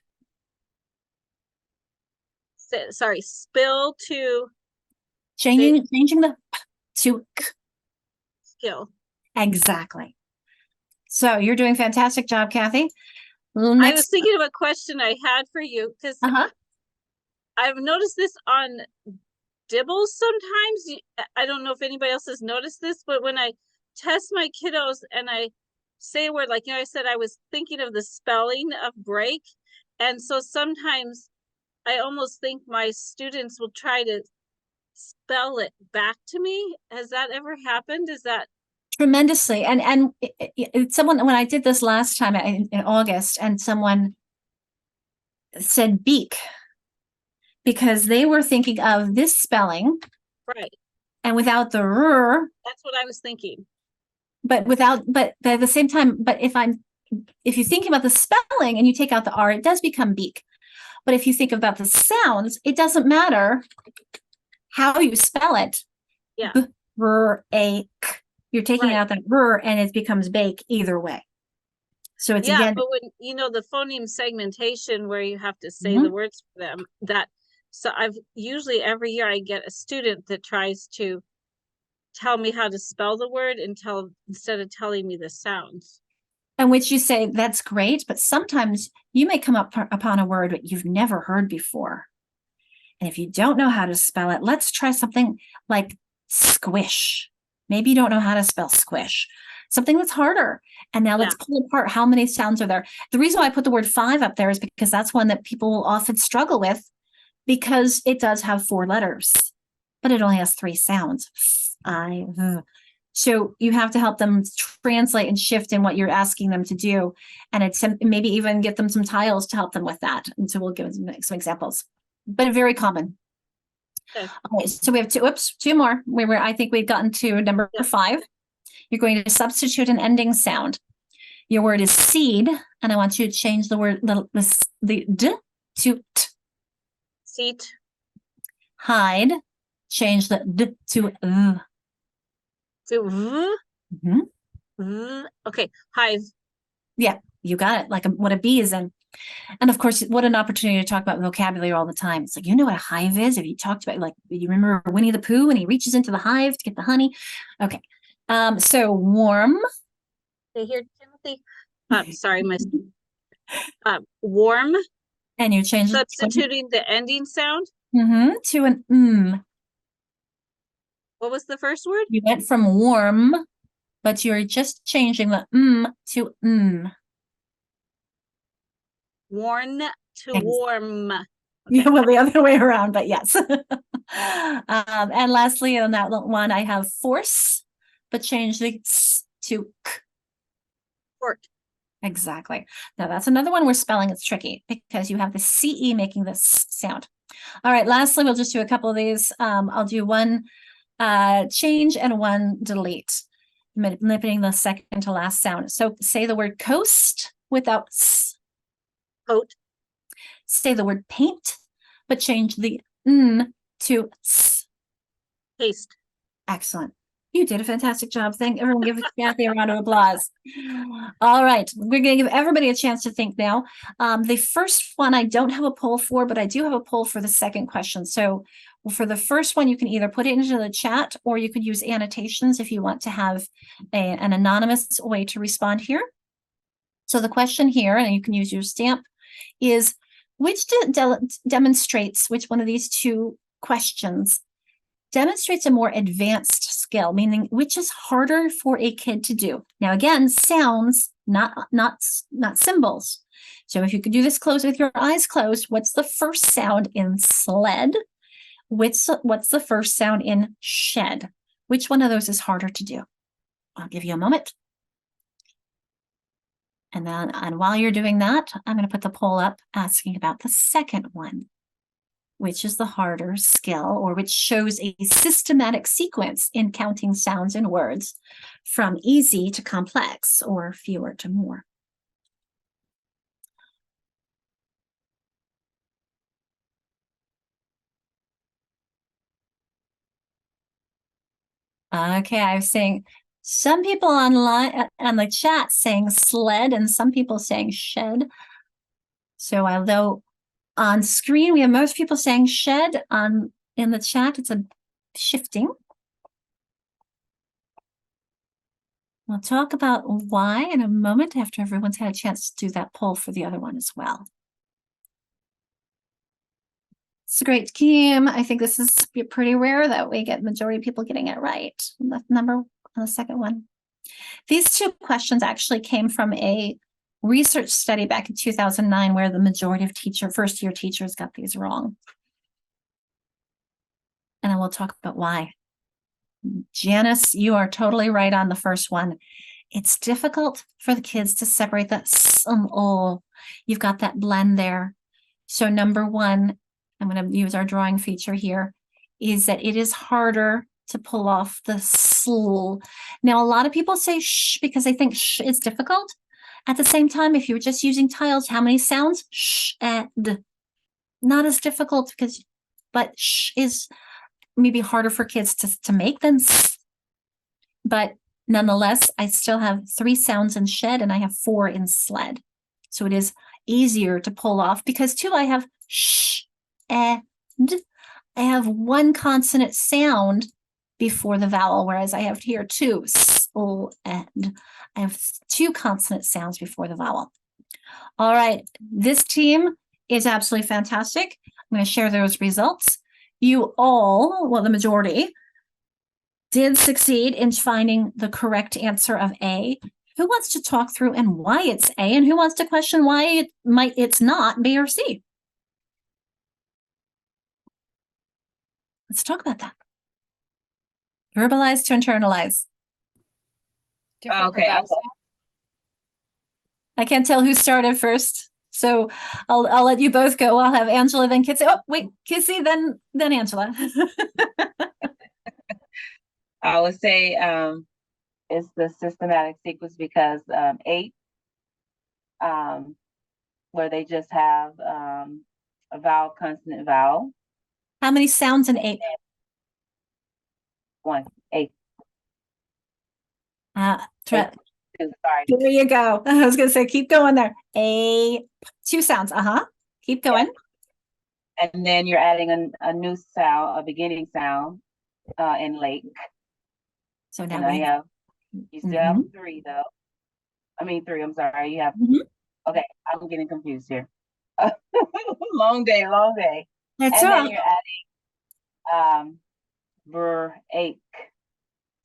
S4: Sorry, spill to
S1: Changing the p to k.
S4: skill.
S1: Exactly. So you're doing a fantastic job, Kathy.
S4: I
S1: Next,
S4: was thinking of a question I had for you because I've noticed this on Dibbles sometimes. I don't know if anybody else has noticed this, but when I test my kiddos and I say a word, like, I said, I was thinking of the spelling of break. And so sometimes I almost think my students will try to spell it back to me. Has that ever happened? Is that
S1: tremendously. And someone, when I did this last time in August, and someone said beak because they were thinking of this spelling
S4: right?
S1: and without the r,
S4: That's what I was thinking.
S1: but at the same time, but if you think about the spelling and you take out the r, it does become beak. But if you think about the sounds, it doesn't matter how you spell it.
S4: Yeah.
S1: Break. You're taking out that r and it becomes bake either way. So it's again,
S4: but when the phoneme segmentation where you have to say the words for them, so I've usually every year I get a student that tries to tell me how to spell the word instead of telling me the sounds.
S1: And which you say, that's great, but sometimes you may come upon a word that you've never heard before. And if you don't know how to spell it, let's try something like squish. Maybe you don't know how to spell squish, something that's harder. And now let's pull apart how many sounds are there. The reason why I put the word 5 up there is because that's one that people will often struggle with, because it does have 4 letters, but it only has 3 sounds. So you have to help them translate and shift in what you're asking them to do. And it's maybe even get them some tiles to help them with that. And so we'll give some examples, but very common.
S4: Okay.
S1: Okay, so we have two more. I think we've gotten to number 5. You're going to substitute an ending sound. Your word is seed, and I want you to change the word the d to t.
S4: Seat.
S1: Hide, change the d to
S4: So, v.
S1: Mhm.
S4: V. Okay. Hive.
S1: Yeah, you got it. Like what a bee is in. And of course, what an opportunity to talk about vocabulary all the time. It's like, you know what a hive is? Have you talked about, like, you remember Winnie the Pooh when he reaches into the hive to get the honey? Okay. So warm.
S4: Stay here, Timothy. Sorry, my warm.
S1: And you change it
S4: Substituting the ending sound.
S1: to an
S4: What was the first word?
S1: You went from warm, but you're just changing the to
S4: Worn to
S1: Ex-
S4: warm.
S1: Yeah, well, the other way around, but yes. And lastly, on that one, I have force, but change the s to k.
S4: Fork.
S1: Exactly. Now that's another one where spelling is tricky because you have the CE making this sound. All right, lastly, we'll just do a couple of these. I'll do one change and one delete, manipulating the second to last sound. So say the word coast without s.
S4: Coat.
S1: Say the word paint, but change the n to s.
S4: Paste.
S1: Excellent. You did a fantastic job. Thank everyone. Give Kathy a round of applause. All right. We're going to give everybody a chance to think now. The first one I don't have a poll for, but I do have a poll for the second question. So for the first one, you can either put it into the chat or you could use annotations if you want to have an anonymous way to respond here. So the question here, and you can use your stamp, is which demonstrates, which one of these two questions demonstrates a more advanced skill, meaning which is harder for a kid to do. Now, again, sounds, not symbols. So if you could do this close with your eyes closed, what's the first sound in sled? What's the first sound in shed? Which one of those is harder to do? I'll give you a moment. And while you're doing that, I'm going to put the poll up asking about the second one, which is the harder skill, or which shows a systematic sequence in counting sounds and words from easy to complex or fewer to more. Okay, I was saying some people online on the chat saying sled and some people saying shed. So although on screen we have most people saying shed, in the chat it's a shifting. We'll talk about why in a moment after everyone's had a chance to do that poll for the other one as well. It's a great scheme. I think this is pretty rare that we get majority of people getting it right. The number on the second one. These two questions actually came from a research study back in 2009 where the majority of first-year teachers got these wrong. And I will talk about why. Janice, you are totally right on the first one. It's difficult for the kids to separate that s and o. You've got that blend there. So number one, I'm going to use our drawing feature here, is that it is harder to pull off the sl. Now, a lot of people say sh because they think sh is difficult. At the same time, if you're just using tiles, how many sounds? Sh, d. Not as difficult but sh is maybe harder for kids to make than s. But nonetheless, I still have 3 sounds in shed and I have 4 in sled. So it is easier to pull off because too, I have sh, and I have 1 consonant sound before the vowel, whereas I have here 2, s, o, and I have 2 consonant sounds before the vowel. All right, this team is absolutely fantastic. I'm going to share those results. You all, well, the majority, did succeed in finding the correct answer of A? Who wants to talk through and why it's A, and who wants to question why it's not B or C? Let's talk about that. Verbalize to internalize.
S6: Okay,
S1: I can't tell who started first, so I'll let you both go. I'll have Angela, then Kitsy. Oh, wait, Kitsy, then Angela.
S6: I would say it's the systematic sequence because 8, where they just have a vowel, consonant, vowel.
S1: How many sounds in 8?
S6: 1, 8.
S1: Sorry.
S6: Sorry.
S1: There you go. I was going to say, keep going there. 2 sounds. Keep going.
S6: And then you're adding a new sound, a beginning sound in lake.
S1: So
S6: And
S1: now
S6: you still have 3 though. I mean 3, I'm sorry. You have, okay, I'm getting confused here. Long day.
S1: That's
S6: And
S1: all.
S6: then you're adding ache.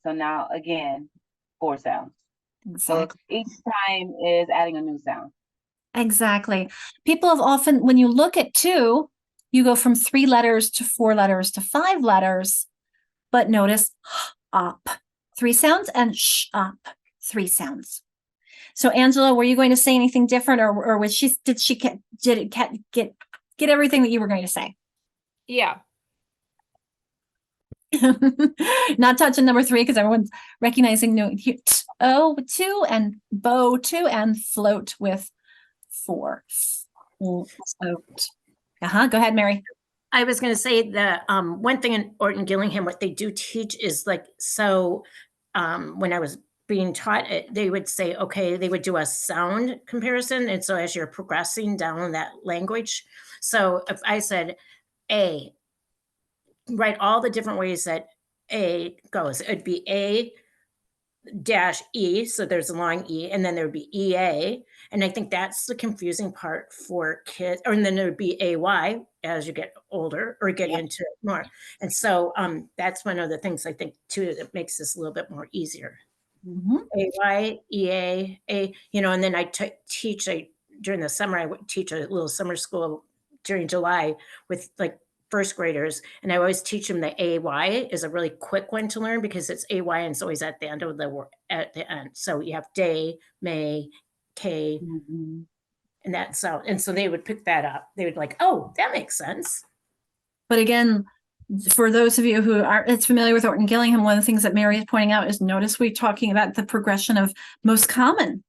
S6: So now again, 4 sounds. So
S1: Exactly.
S6: each time is adding a new sound.
S1: Exactly. People have often, when you look at 2, you go from 3 letters to 4 letters to 5 letters, but notice up 3 sounds and sh up 3 sounds. So Angela, were you going to say anything different, or was did it get everything that you were going to say?
S7: Yeah.
S1: Not touching number 3 because everyone's recognizing no O 2 and bow 2 and float with 4. Float. Go ahead, Mary.
S5: I was going to say that one thing in Orton Gillingham, what they do teach is like, so when I was being taught it, they would say, okay, they would do a sound comparison. And so as you're progressing down that language, so if I said A, write all the different ways that A goes, it'd be A dash E, so there's a long E, and then there would be EA. And I think that's the confusing part for kids, and then there would be AY as you get older or get into it more. And so that's one of the things I think too that makes this a little bit more easier. AY, EA, A, and then I teach during the summer, I would teach a little summer school during July with like first graders, and I always teach them that AY is a really quick one to learn because it's AY and it's always at the end of the word at the end. So you have day, May, K, and that sound. And so they would pick that up. They would like, oh, that makes sense.
S1: But again, for those of you who aren't as familiar with Orton Gillingham, one of the things that Mary is pointing out is notice we're talking about the progression of most common.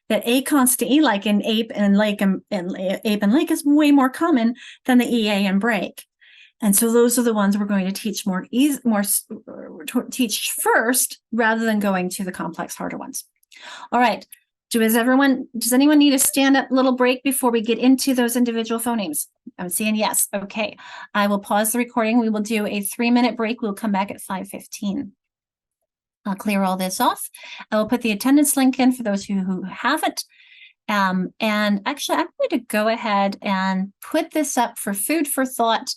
S1: That A constant E, like in ape and lake and ape and lake, is way more common than the EA and break. And so those are the ones we're going to teach teach first, rather than going to the complex, harder ones. All right. Does anyone need a stand-up little break before we get into those individual phonemes? I'm seeing yes. Okay. I will pause the recording. We will do a 3-minute break. We'll come back at 5:15. I'll clear all this off. I will put the attendance link in for those who haven't. And actually, I'm going to go ahead and put this up for food for thought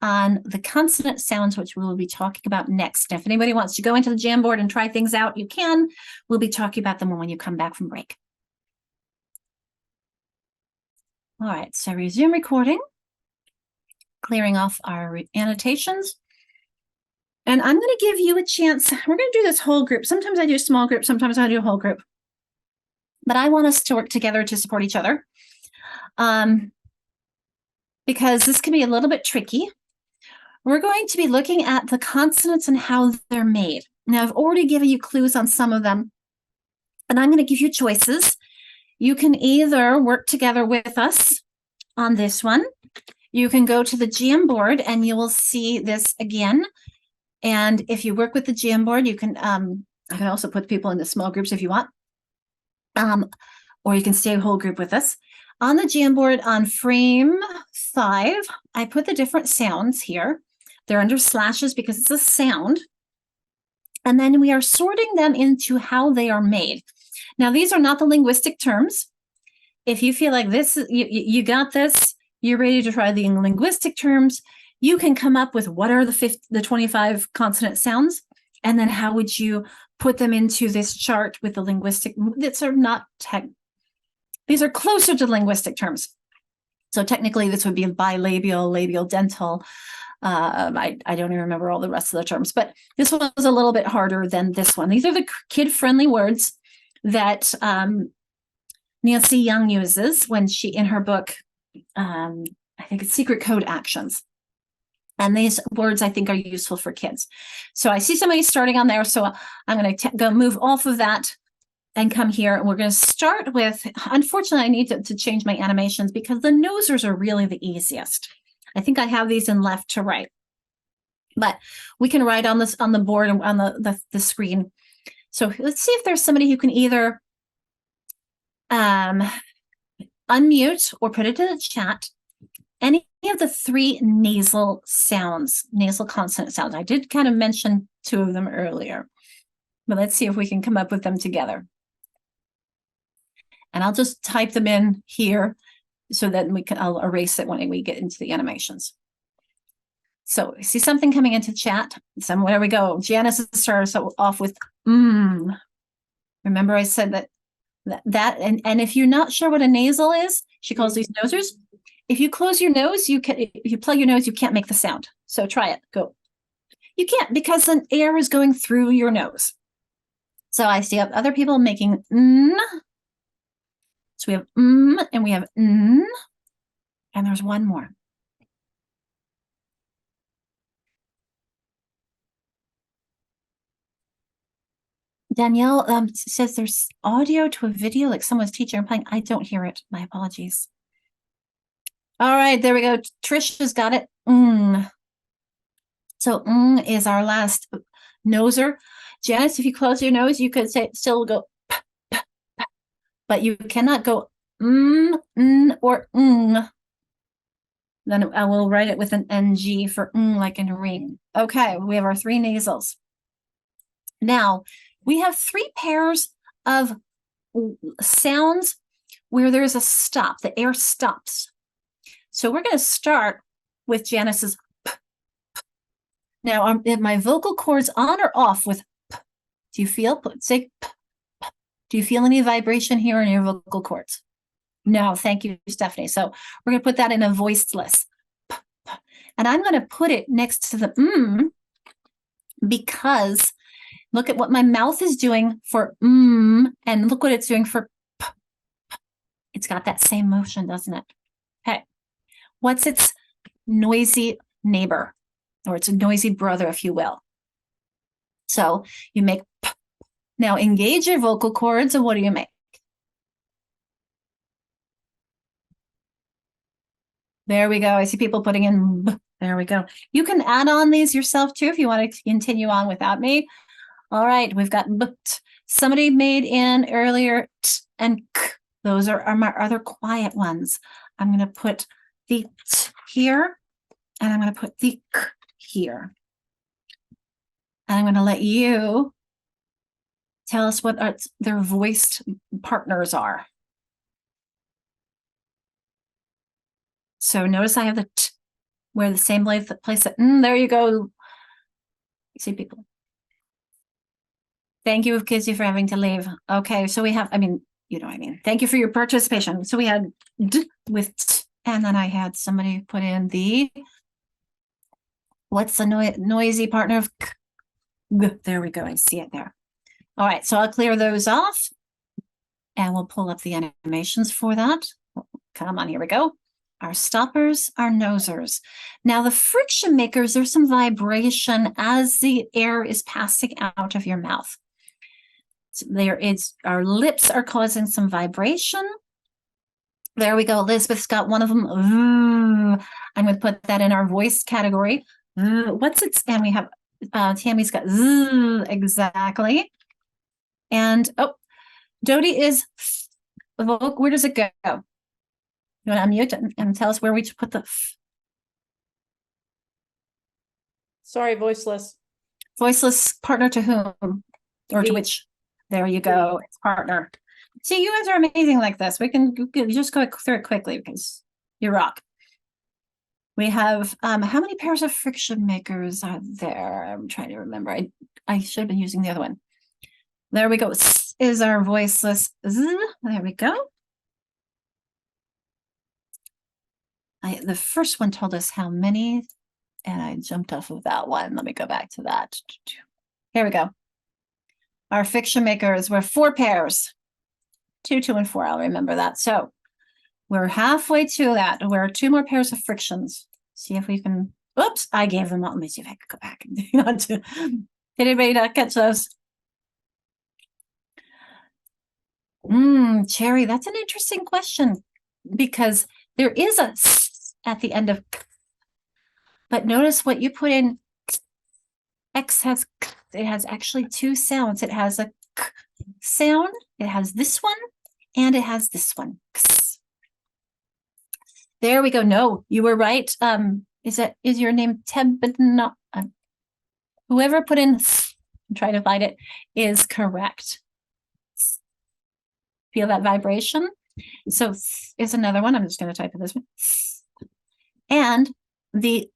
S1: on the consonant sounds, which we will be talking about next. If anybody wants to go into the Jamboard and try things out, you can. We'll be talking about them when you come back from break. All right, so resume recording, clearing off our annotations. And I'm going to give you a chance. We're going to do this whole group. Sometimes I do a small group, sometimes I do a whole group. But I want us to work together to support each other, because this can be a little bit tricky. We're going to be looking at the consonants and how they're made. Now, I've already given you clues on some of them, and I'm going to give you choices. You can either work together with us on this one. You can go to the Jamboard and you will see this again. And if you work with the Jamboard, you can, I can also put people into small groups if you want, or you can stay a whole group with us. On the Jamboard on frame 5, I put the different sounds here. They're under slashes because it's a sound. And then we are sorting them into how they are made. Now, these are not the linguistic terms. If you feel like this, you got this, you're ready to try the linguistic terms, you can come up with what are the 25 consonant sounds And then how would you put them into this chart with the linguistic, that's are not tech, these are closer to linguistic terms. So technically this would be bilabial, labial, dental. I don't even remember all the rest of the terms, but this one was a little bit harder than this one. These are the kid-friendly words that Nancy Young uses when she, in her book, I think it's Secret Code Actions. And these words I think are useful for kids. So I see somebody starting on there. So I'm going to go move off of that and come here. And we're going to start with, unfortunately, I need to change my animations because the nosers are really the easiest. I think I have these in left to right, but we can write on this on the board and on the screen. So let's see if there's somebody who can either unmute or put it in the chat. Any of the 3 nasal sounds, nasal consonant sounds. I did kind of mention 2 of them earlier, but let's see if we can come up with them together. And I'll just type them in here so that I'll erase it when we get into the animations. So see something coming into chat. There we go. Janice starts off with Remember I said that and if you're not sure what a nasal is, she calls these nosers. If you close your nose, if you plug your nose, you can't make the sound. So try it. Go. You can't because the air is going through your nose. So I see other people making So we have and we have and there's one more. Danielle says there's audio to a video, like someone's teaching or playing. I don't hear it. My apologies. All right, there we go. Trish has got it. So is our last noser. Janice, if you close your nose, you could still go p, p, p, but you cannot go or Then I will write it with an ng for like in a ring. Okay, we have our 3 nasals. Now, we have 3 pairs of sounds where there's a stop. The air stops. So we're going to start with Janice's p, p. Now, are my vocal cords on or off with p? Do you feel? Say p, p. Do you feel any vibration here in your vocal cords? No, thank you, Stephanie. So we're going to put that in a voiceless. P, p. And I'm going to put it next to the because look at what my mouth is doing for and look what it's doing for p, p. It's got that same motion, doesn't it? Okay. What's its noisy neighbor, or its noisy brother, if you will? So you make p. Now engage your vocal cords, and what do you make? There we go. I see people putting in b. There we go. You can add on these yourself too if you want to continue on without me. All right, we've got b. Somebody made in earlier t and k. Those are my other quiet ones. I'm going to put the t here, and I'm going to put the k here. And I'm going to let you tell us what their voiced partners are. So notice I have the t where the same place that there you go. You see people. Thank you, Kizzy, for having to leave. Okay, so we have, you know what I mean. Thank you for your participation. So we had d with t, and then I had somebody put in the, what's the noisy partner of k? G. There we go, I see it there. All right, so I'll clear those off, and we'll pull up the animations for that. Come on, here we go. Our stoppers, our nosers. Now the friction makers, there's some vibration as the air is passing out of your mouth. So our lips are causing some vibration. There we go. Elizabeth's got one of them. I'm going to put that in our voice category. What's its? And we have Tammy's got exactly. And Dodie is. Where does it go? You want to unmute and tell us where we should put the.
S7: Sorry, voiceless.
S1: Voiceless partner to whom, or to which? There you go. It's partner. See, you guys are amazing like this. We can just go through it quickly because you rock. We have, how many pairs of friction makers are there? I'm trying to remember. I should have been using the other one. There we go. S is our voiceless Z. There we go. The first one told us how many, and I jumped off of that one. Let me go back to that. Here we go. Our friction makers were 4 pairs. 2, 2, and 4. I'll remember that. So we're halfway to that. We're 2 more pairs of frictions. See if we can. Oops, I gave them all. Let me see if I can go back and do that too. Did anybody not catch those? Cherry, that's an interesting question because there is a s at the end of k, but notice what you put in. X has k, it has actually 2 sounds. It has a k sound, it has this one, and it has this one. Ks. There we go. No, you were right. Is your name Tebna? Whoever put in try to find it is correct. Feel that vibration? So is another one. I'm just going to type in this one. And the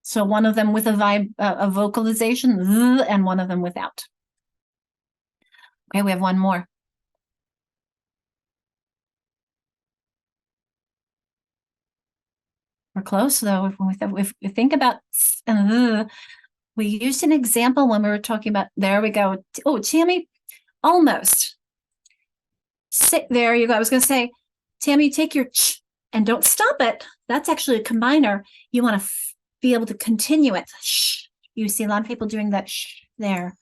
S1: so one of them with a vocalization and one of them without. Okay, we have one more. We're close though. If we think about we used an example when we were talking about, there we go. Oh, Tammy, almost. There you go. I was going to say, Tammy, take your ch and don't stop it. That's actually a combiner. You want to be able to continue it. Shh. You see a lot of people doing that shh there.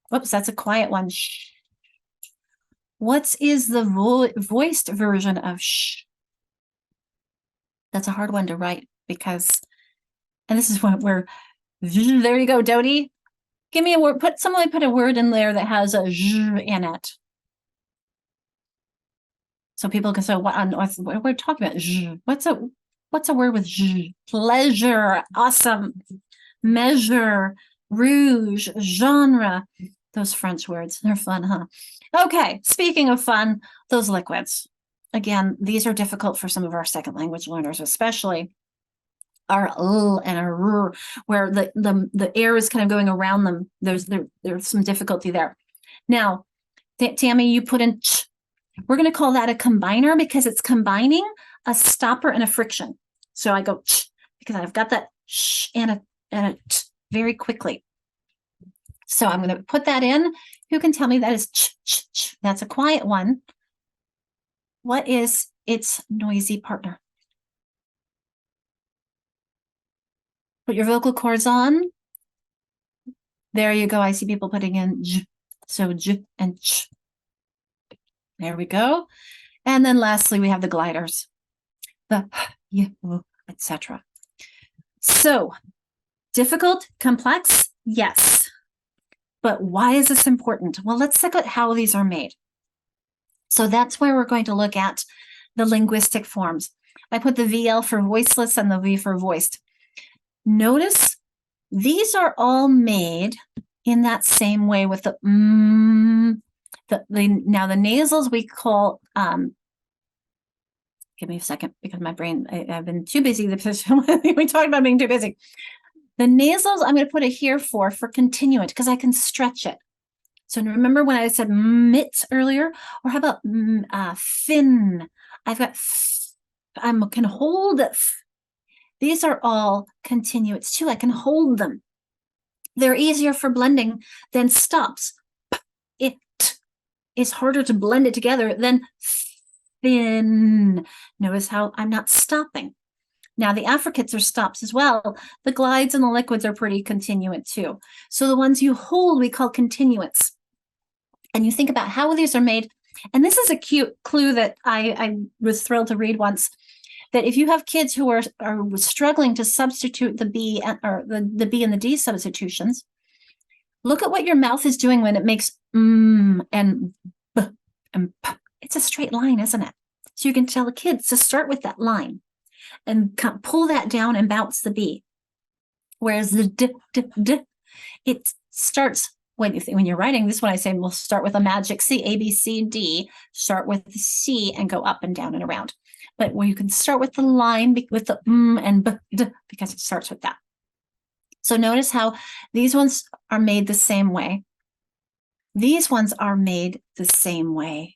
S1: Whoops, that's a quiet one. Shh. What is the voiced version of shh? That's a hard one to write because, and this is what we're, there you go, Dodie. Give me a word, somebody put a word in there that has a zh in it. So people can say, what we're talking about, zh. What's a word with zh? Pleasure, awesome, measure, rouge, genre. Those French words, they're fun, huh? Okay, speaking of fun, those liquids. Again, these are difficult for some of our second language learners, especially our l and our r, where the air is kind of going around them. There's some difficulty there. Now, Tammy, you put in ch. We're going to call that a combiner because it's combining a stopper and a friction. So I go ch because I've got that sh and a t very quickly. So I'm going to put that in. Who can tell me that is ch, ch, ch? That's a quiet one. What is its noisy partner? Put your vocal cords on. There you go. I see people putting in j. So j and ch. There we go. And then lastly, we have the gliders. The etc. So difficult, complex, yes. But why is this important? Well, let's look at how these are made. So that's where we're going to look at the linguistic forms. I put the VL for voiceless and the V for voiced. Notice these are all made in that same way with the now the nasals we call give me a second because my brain I've been too busy. We talked about being too busy. The nasals I'm going to put it here for continuant because I can stretch it. So remember when I said mit earlier, or how about fin? I've got I can hold it. These are all continuants too. I can hold them. They're easier for blending than stops. It is harder to blend it together than fin. Notice how I'm not stopping. Now the affricates are stops as well. The glides and the liquids are pretty continuant too. So the ones you hold we call continuants. And you think about how these are made. And this is a cute clue that I was thrilled to read once. That if you have kids who are struggling to substitute the B or the B and the D substitutions, look at what your mouth is doing when it makes and b and p. It's a straight line, isn't it? So you can tell the kids to start with that line and pull that down and bounce the B. Whereas the d, d, d, it starts when you're writing this one, I say we'll start with a magic C, A, B, C, D, start with the C and go up and down and around. but where you can start with the line with the and d because it starts with that. So notice how these ones are made the same way. These ones are made the same way.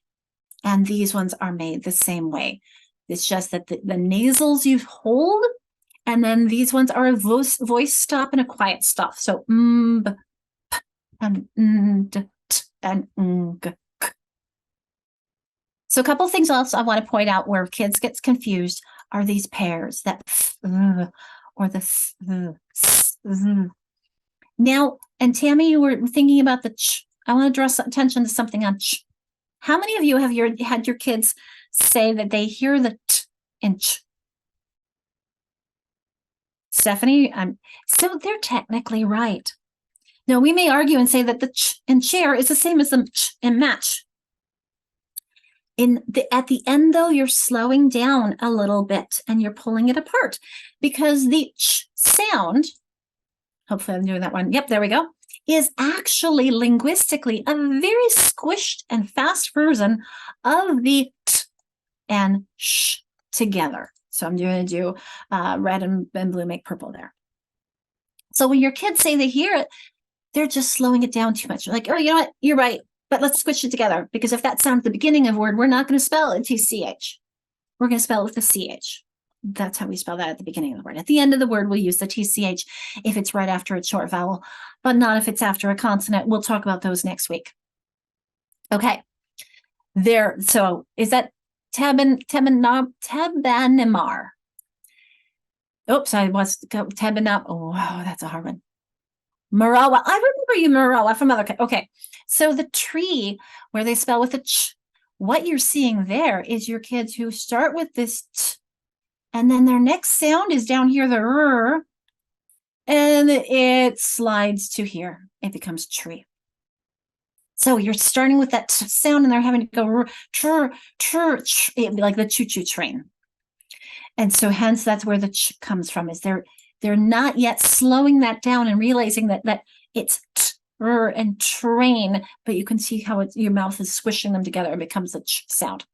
S1: And these ones are made the same way. It's just that the nasals you hold, and then these ones are a voice stop and a quiet stop. So b, p, and d, t, and g, k. So a couple of things else I want to point out where kids gets confused are these pairs, that or the now, and Tammy, you were thinking about the ch. I want to draw some attention to something on ch. How many of you have had your kids say that they hear the t and ch? Stephanie, so they're technically right. Now, we may argue and say that the ch in chair is the same as the ch in match. At the end, though, you're slowing down a little bit and you're pulling it apart because the ch sound, hopefully I'm doing that one. Yep, there we go, is actually linguistically a very squished and fast version of the t and sh together. So I'm going to do red and blue make purple there. So when your kids say they hear it, they're just slowing it down too much. You're like, oh, you know what? You're right. But let's squish it together, because if that sounds at the beginning of a word, we're not going to spell it TCH. We're going to spell it with the CH. That's how we spell that at the beginning of the word. At the end of the word, we'll use the TCH if it's right after a short vowel, but not if it's after a consonant. We'll talk about those next week. Okay. There. So is that Tabanimar? Oops, I was Tabanab. Oh, wow, that's a hard one. Marawa. I remember you, Marawa, from other. Okay. So the tree where they spell with a ch, what you're seeing there is your kids who start with this t, and then their next sound is down here, the r, and it slides to here. It becomes tree. So you're starting with that t sound, and they're having to go r, tr, tr, tr, like the choo-choo train. And so hence that's where the ch comes from, is they're not yet slowing that down and realizing that it's t, r, and train, but you can see how your mouth is squishing them together and becomes a ch sound.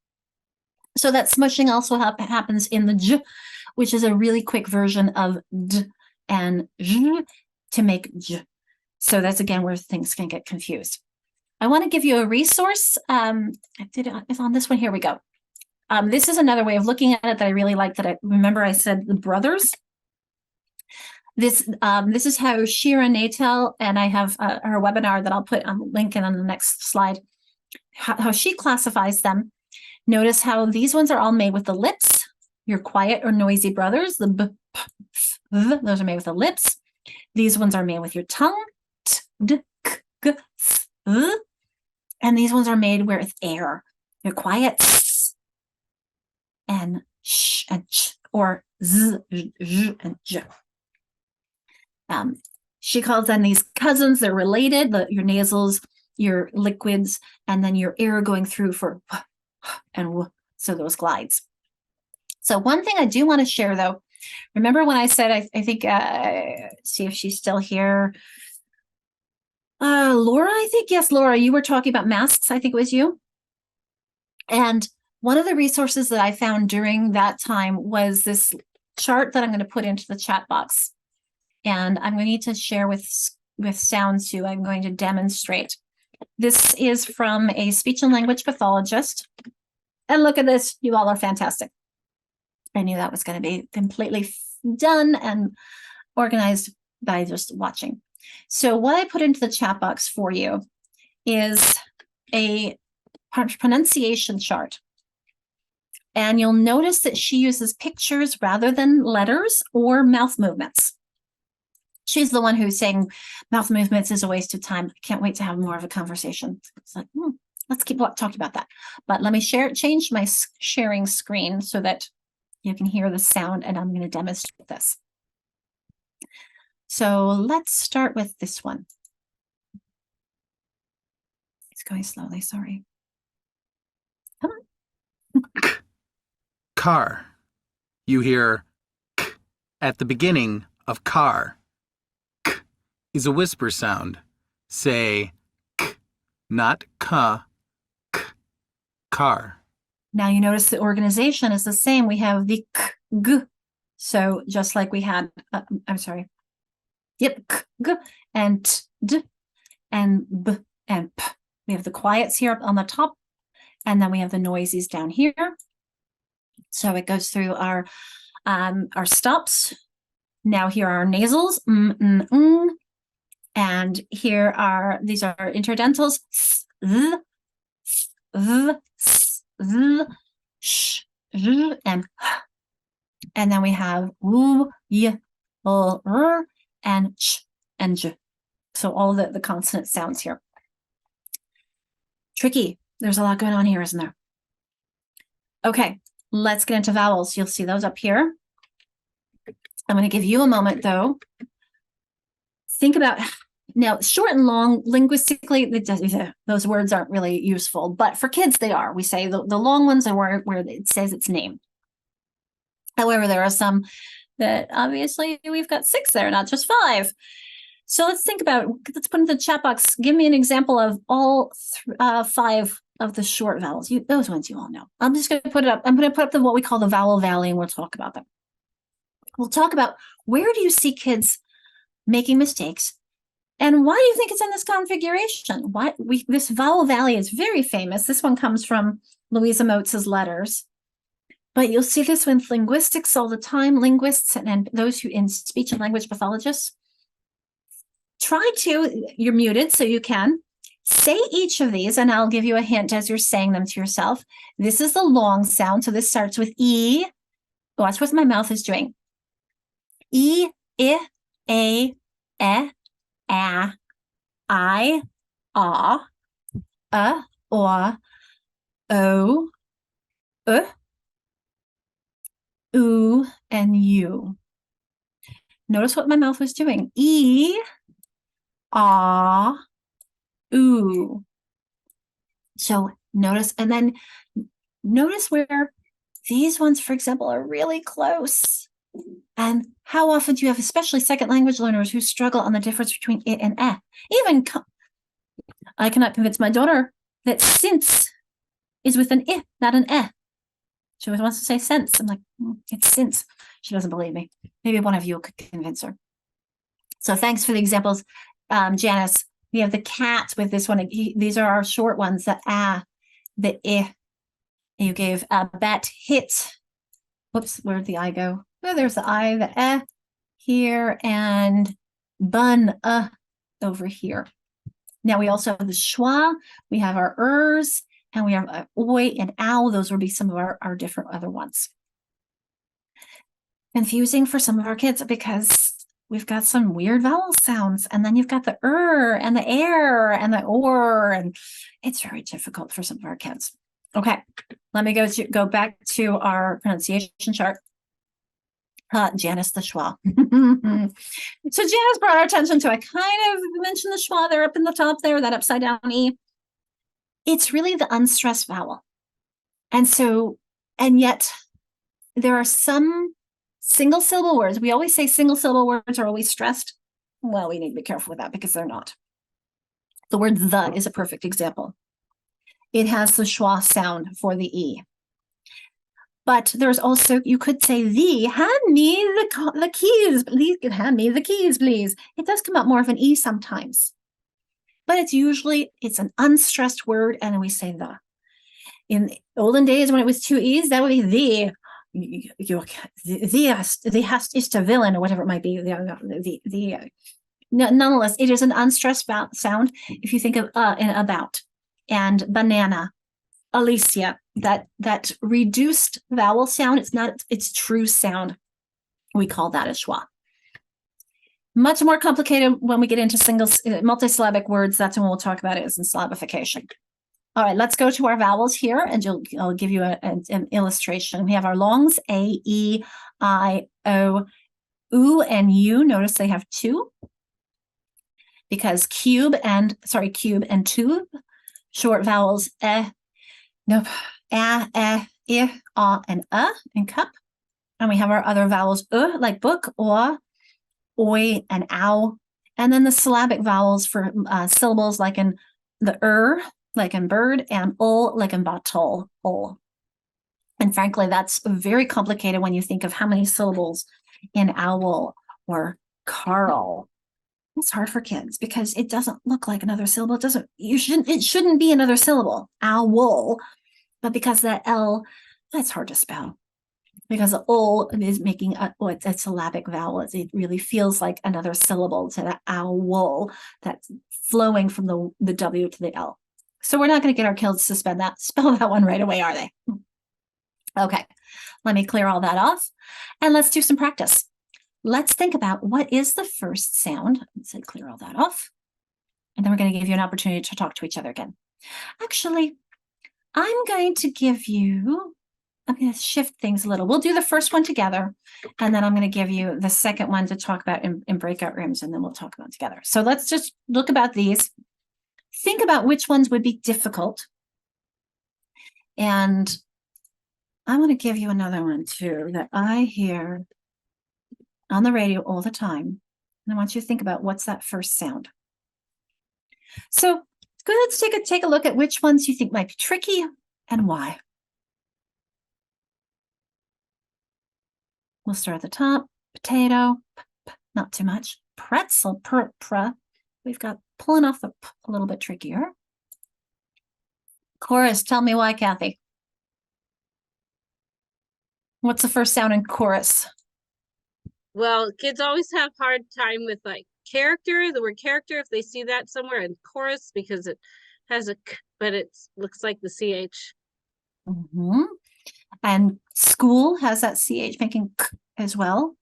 S1: So that smushing also happens in the j, which is a really quick version of d and j to make j. So that's again where things can get confused. I want to give you a resource. It's on this one. Here we go. This is another way of looking at it that I really like, that I remember I said the brothers. This is how Shira Natel, and I have her webinar that I'll put on link in on the next slide, how she classifies them. Notice how these ones are all made with the lips. Your quiet or noisy brothers, the b, p, v, those are made with the lips. These ones are made with your tongue, t, d, k, g, f, v. And these ones are made where it's air. Your quiet s, and sh and ch, or z, j, and j. She calls them these cousins. They're related, your nasals, your liquids, and then your air going through for and w, so those glides. So one thing I do want to share, though, remember when I said, I think, see if she's still here. Laura, I think, yes, Laura, you were talking about masks. I think it was you. And one of the resources that I found during that time was this chart that I'm going to put into the chat box. And I'm going to need to share with sounds too. I'm going to demonstrate. This is from a speech and language pathologist. And look at this. You all are fantastic. I knew that was going to be completely done and organized by just watching. So what I put into the chat box for you is a pronunciation chart. And you'll notice that she uses pictures rather than letters or mouth movements. She's the one who's saying mouth movements is a waste of time. I can't wait to have more of a conversation. It's like, let's keep talking about that. But let me change my sharing screen so that you can hear the sound, and I'm going to demonstrate this. So let's start with this one. It's going slowly, sorry. Come on.
S8: Car. You hear k at the beginning of car. K is a whisper sound. Say k, not ka, k, car.
S1: Now you notice the organization is the same. We have the k, g. So just like we had, I'm sorry. Yep, k, g, and t, d, and b, and p. We have the quiets here up on the top, and then we have the noisies down here. So it goes through our stops. Now here are our nasals, and here are, these are interdentals, th, th, th, sh, zh, and h. And then we have w, y, l, r, and ch, and j. So all the consonant sounds here. Tricky. There's a lot going on here, isn't there? Okay, let's get into vowels. You'll see those up here. I'm going to give you a moment, though. Think about, now, short and long, linguistically, those words aren't really useful, but for kids, they are. We say the long ones are where it says its name. However, there are some that obviously we've got 6 there, not just 5. So let's think about, let's put in the chat box, give me an example of all 5 of the short vowels. Those ones you all know. I'm just going to put it up. I'm going to put up what we call the vowel valley, and we'll talk about them. We'll talk about, where do you see kids making mistakes, and why do you think it's in this configuration? This vowel valley is very famous. This one comes from Louisa Moats's letters. But you'll see this with linguistics all the time, linguists and those who in speech and language pathologists. Try to, you're muted, so you can say each of these, and I'll give you a hint as you're saying them to yourself. This is the long sound, so this starts with E. Watch what my mouth is doing. E, I, A, E, A, I, A, O, U, and U. Notice what my mouth was doing. E, A, U. So notice, and then notice where these ones, for example, are really close. And how often do you have, especially second language learners, who struggle on the difference between it and eh? Even I cannot convince my daughter that since is with an I, not an eh. She always wants to say sense. I'm like, it's since. She doesn't believe me. Maybe one of you could convince her. So thanks for the examples, Janice. We have the cat with this one. These are our short ones, the ah, the I. You gave bat, hit. Whoops, where'd the I go? Oh, there's the I, the eh here, and bun, over here. Now we also have the schwa. We have our ers, and we have oi and ow. Those will be some of our different other ones. Confusing for some of our kids because we've got some weird vowel sounds, and then you've got the and the air and the or, and it's very difficult for some of our kids. Okay, let me go back to our pronunciation chart. Janice, the schwa. So Janice brought our attention to, I kind of mentioned the schwa there up in the top there, that upside down E. It's really the unstressed vowel. And so, and yet there are some single syllable words. We always say single syllable words are always stressed. Well, we need to be careful with that because they're not. The word the is a perfect example. It has the schwa sound for the E. But there's also, you could say hand me the keys, please, hand me the keys, please. It does come out more of an E sometimes. But it's an unstressed word, and we say the. In olden days when it was 2 E's, that would be the ist a villain, or whatever it might be. Nonetheless, it is an unstressed sound if you think of and about. And banana, Alicia, that reduced vowel sound, it's not its true sound. We call that a schwa. Much more complicated when we get into multisyllabic words. That's when we'll talk about it as in syllabification. All right, let's go to our vowels here, and I'll give you an illustration. We have our longs, A, E, I, O, U, and U. Notice they have 2 because cube and tube, short vowels, nope, and cup. And we have our other vowels, like book, or, oi, and ow. And then the syllabic vowels for syllables like in the like in bird, and ul, like in bottle, ul. And frankly, that's very complicated when you think of how many syllables in owl or Carl. It's hard for kids because it doesn't look like another syllable. It shouldn't be another syllable, owl, but because that L, that's hard to spell. Because the O is making it's a syllabic vowel. It really feels like another syllable to the owl that's flowing from the W to the L. So we're not going to get our kids to spell that one right away, are they? Okay, let me clear all that off and let's do some practice. Let's think about what is the first sound. Let's clear all that off. And then we're going to give you an opportunity to talk to each other again. Actually, I'm going to shift things a little. We'll do the first one together, and then I'm going to give you the second one to talk about in breakout rooms, and then we'll talk about together. So let's just look about these. Think about which ones would be difficult. And I want to give you another one too that I hear on the radio all the time. And I want you to think about what's that first sound. So let's take a look at which ones you think might be tricky and why. We'll start at the top. Potato, not too much. Pretzel, we've got pulling off the p a little bit trickier. Chorus, tell me why, Kathy. What's the first sound in chorus?
S4: Well, kids always have hard time with like character, the word character, if they see that somewhere in chorus, because it has a k, but it looks like the ch.
S1: Mm-hmm. And school has that ch making k as well.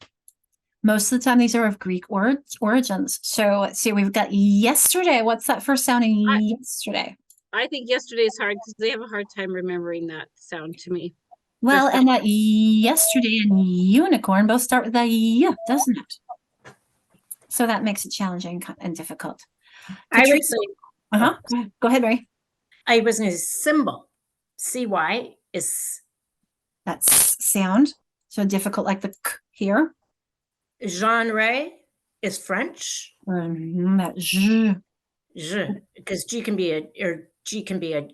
S1: Most of the time, these are of Greek origins. So let's see, we've got yesterday. What's that first sound in yesterday?
S4: I think yesterday is hard because they have a hard time remembering that sound to me.
S1: Well, and that yesterday and unicorn both start with a y, doesn't it? So that makes it challenging and difficult.
S5: I would say,
S1: Go ahead, Mary.
S5: I was going to symbol. CY is.
S1: That's sound. So difficult, like the k here.
S5: Genre is French.
S1: That j.
S5: Because G can be a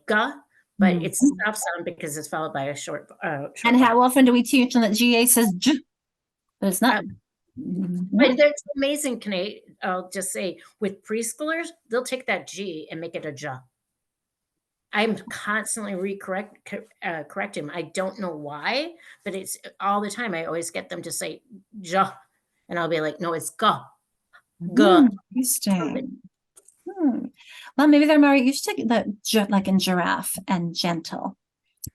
S5: ga, but it's a stop sound because it's followed by a short.
S1: And how often do we teach them that GA says j? But it's not.
S5: But that's amazing, Kate. I'll just say with preschoolers, they'll take that G and make it a J. I'm constantly correcting them. I don't know why, but it's all the time. I always get them to say J, and I'll be like, no, it's ga.
S1: Interesting. Well, maybe they're more used to the like in giraffe and gentle.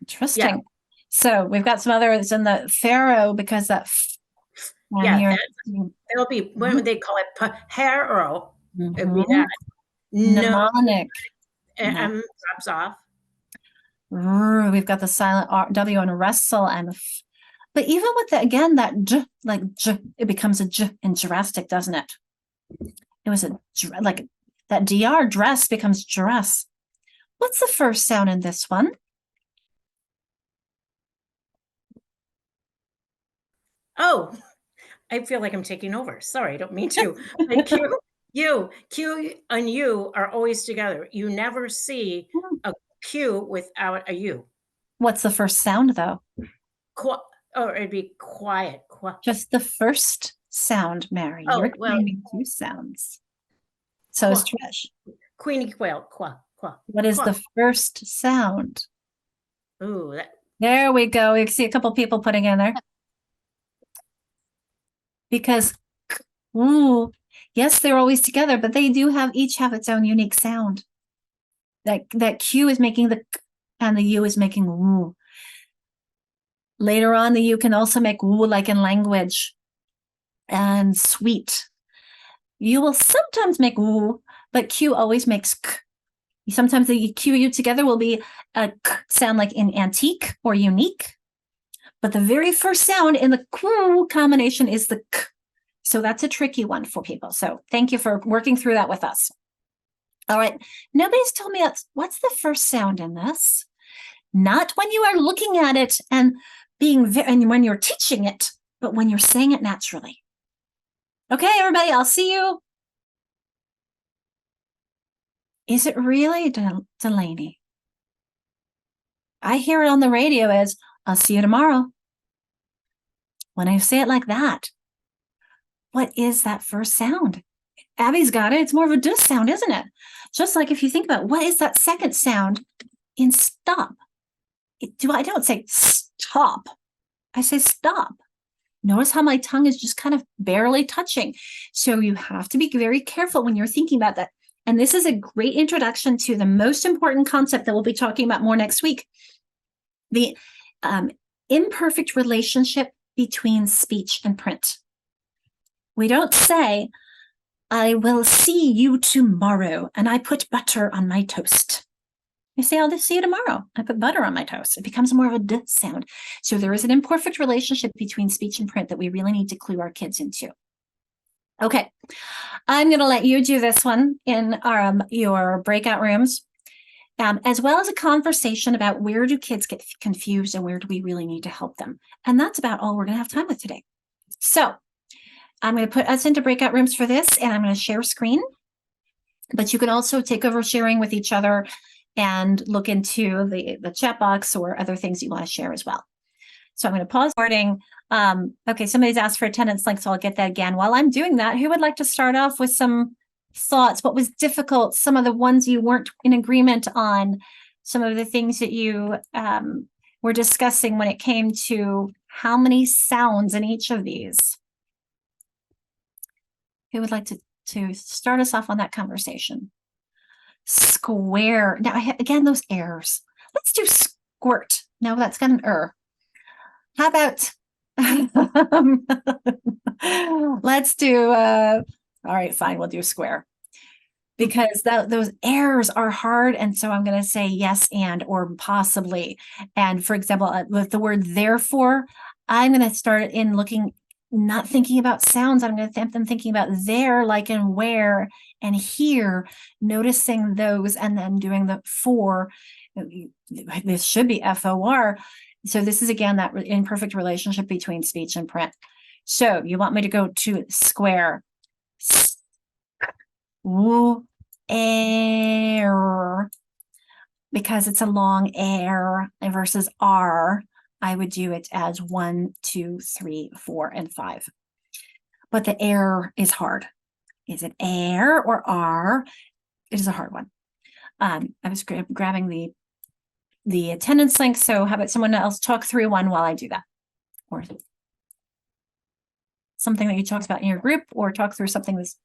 S1: Interesting. Yeah. So we've got some others in the pharaoh because that.
S5: It'll be what would they call it? Pharaoh. It'd be that
S1: mnemonic.
S5: Drops off.
S1: We've got the silent R, W and a wrestle and. But even with that again, that j, like j, it becomes a j in drastic, doesn't it? It was like that dr dress becomes dress. What's the first sound in this one?
S5: Oh, I feel like I'm taking over. Sorry, I don't mean to. Like Q and U are always together. You never see a Q without a U.
S1: What's the first sound though?
S5: Or it'd be quiet.
S1: Just the first sound, Mary.
S5: Oh,
S1: you're claiming two sounds. So is Trish.
S5: Queenie quail.
S1: What is the first sound?
S5: Ooh,
S1: there we go. You can see a couple people putting in there. Because, yes, they're always together, but they do each have its own unique sound. That Q is making the k and the U is making woo. Later on, the U can also make woo like in language and sweet. You will sometimes make woo, but Q always makes k. Sometimes the Q U together will be a k sound like in antique or unique. But the very first sound in the Q combination is the k. So that's a tricky one for people. So thank you for working through that with us. All right. Nobody's told me what's the first sound in this. Not when you are looking at it and and when you're teaching it, but when you're saying it naturally. Okay, everybody, I'll see you. Is it really Delaney? I hear it on the radio as I'll see you tomorrow. When I say it like that, what is that first sound? Abby's got it. It's more of a D sound, isn't it? Just like if you think about what is that second sound in stop? I don't say stop. I say stop. Notice how my tongue is just kind of barely touching. So you have to be very careful when you're thinking about that. And this is a great introduction to the most important concept that we'll be talking about more next week. The imperfect relationship between speech and print. We don't say, I will see you tomorrow, and I put butter on my toast. I say, I'll see you tomorrow. I put butter on my toast. It becomes more of a D sound. So there is an imperfect relationship between speech and print that we really need to clue our kids into. Okay, I'm going to let you do this one in your breakout rooms, as well as a conversation about where do kids get confused and where do we really need to help them. And that's about all we're going to have time with today. So I'm going to put us into breakout rooms for this, and I'm going to share screen. But you can also take over sharing with each other and look into the chat box or other things you want to share as well. So I'm going to pause recording. Okay, somebody's asked for attendance link, so I'll get that again. While I'm doing that, who would like to start off with some thoughts? What was difficult? Some of the ones you weren't in agreement on, some of the things that you were discussing when it came to how many sounds in each of these? Who would like to start us off on that conversation? Square. Now, again, those errors. Let's do squirt. No, that's got an er. How about let's do all right, fine, we'll do square. Because those errors are hard, and so I'm going to say yes and or possibly. And for example, with the word therefore, I'm going to start in looking, not thinking about sounds. I'm going to have them thinking about there, like in where, and here, noticing those, and then doing the for. This should be FOR. So this is, again, that imperfect relationship between speech and print. So you want me to go to square. Air. Because it's a long air versus R, I would do it as 1, 2, 3, 4, and 5. But the air is hard. Is it air or R? It is a hard one. I was grabbing the attendance link. So how about someone else talk through one while I do that? Or something that you talked about in your group, or talk through something that's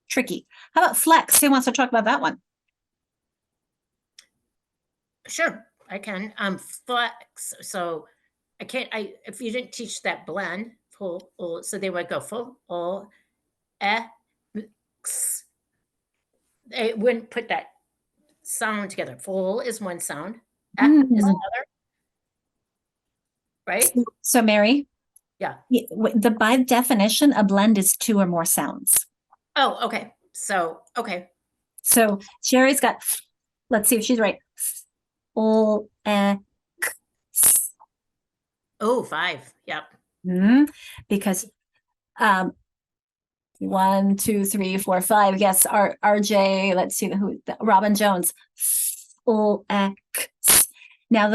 S1: tricky. How about flex? Who wants to talk about that one?
S5: Sure, I can. Flex. So if you didn't teach that blend, full, so they would go full, x. They wouldn't put that sound together. Full is one sound, is another. Right?
S1: So Mary?
S5: Yeah.
S1: By definition, a blend is 2 or more sounds.
S5: Oh, okay. So, okay.
S1: So Sherry's got, let's see if she's right. Oh,
S5: 5. Yep.
S1: Because 1, 2, 3, 4, 5. Yes, RJ, let's see Robin Jones. Now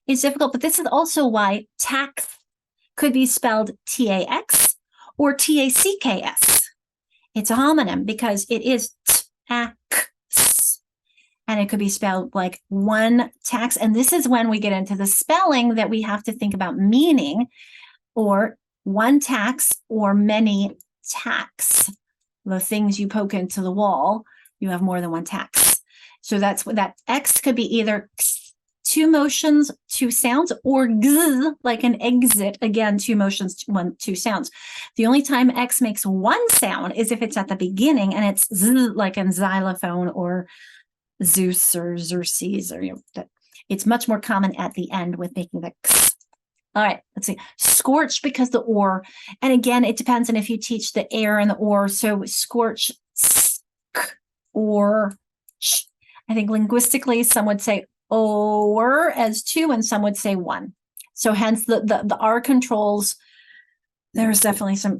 S1: it's difficult, but this is also why tax could be spelled TAX or TACKS. It's a homonym because it is tax, and it could be spelled like one tax. And this is when we get into the spelling that we have to think about meaning, or one tax or many tacks. The things you poke into the wall, you have more than one tax. So that's what that X could be either 2 motions, 2 sounds, or g, like an exit, again, 2 motions, 2 sounds. The only time X makes 1 sound is if it's at the beginning, and it's z, like in xylophone or Zeus or Xerxes, or it's much more common at the end with making the x. All right, let's see. Scorch, because the or, and again, it depends on if you teach the air and the or. So scorch, or sh. I think linguistically, some would say or as 2, and some would say 1. So hence the R controls. There's definitely some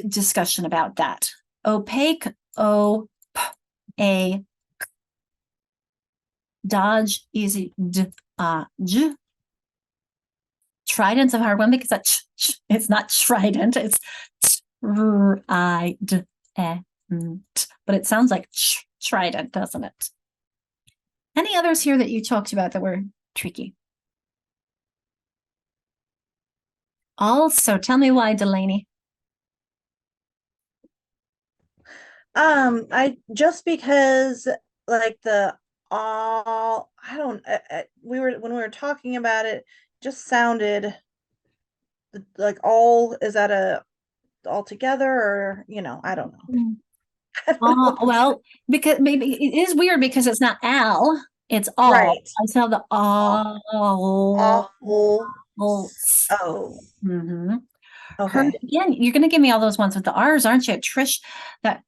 S1: discussion about that. Opaque, O, P, A. Dodge, easy, D, J. Trident's a hard one because it's not trident, it's trident, but it sounds like trident, doesn't it? Any others here that you talked about that were tricky? Also, tell me why, Delaney.
S9: I just because like the all I don't we were when we were talking about it, just sounded like all is that a all together or I don't know.
S1: Well, because maybe it is weird because it's not al, it's all.
S9: Right.
S1: I saw the all.
S9: Awful.
S1: Oh.
S9: Okay.
S1: Again, you're going to give me all those ones with the R's, aren't you, Trish? That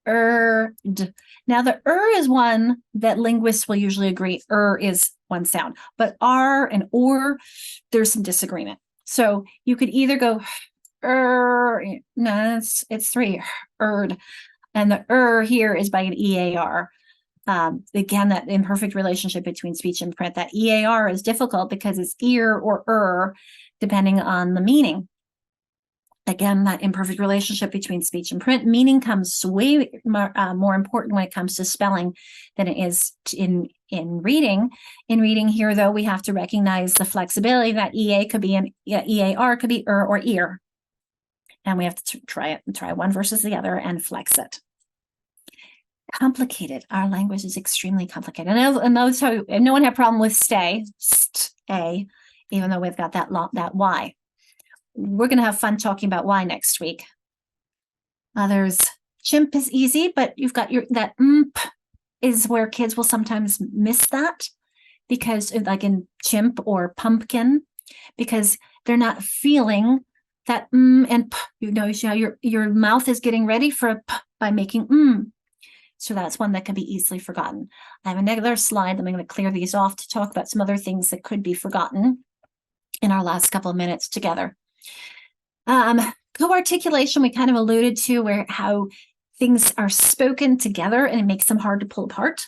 S1: Now the is one that linguists will usually agree is one sound, but R and or, there's some disagreement. So you could either go no, it's three and the here is by an EAR. Again, that imperfect relationship between speech and print. That EAR is difficult because it's ear or depending on the meaning. Again, that imperfect relationship between speech and print. Meaning comes way more important when it comes to spelling than it is in reading. In reading here, though, we have to recognize the flexibility that EA could be an EAR could be or ear. And we have to try one versus the other and flex it. Complicated. Our language is extremely complicated. And notice how no one had a problem with stay, even though we've got that Y. We're going to have fun talking about Y next week. There's chimp is easy, but you've got that is where kids will sometimes miss that because like in chimp or pumpkin, because they're not feeling that and p. You notice how your mouth is getting ready for a p by making So that's one that can be easily forgotten. I have another slide. I'm going to clear these off to talk about some other things that could be forgotten in our last couple of minutes together. Co-articulation, we kind of alluded to where how things are spoken together and it makes them hard to pull apart.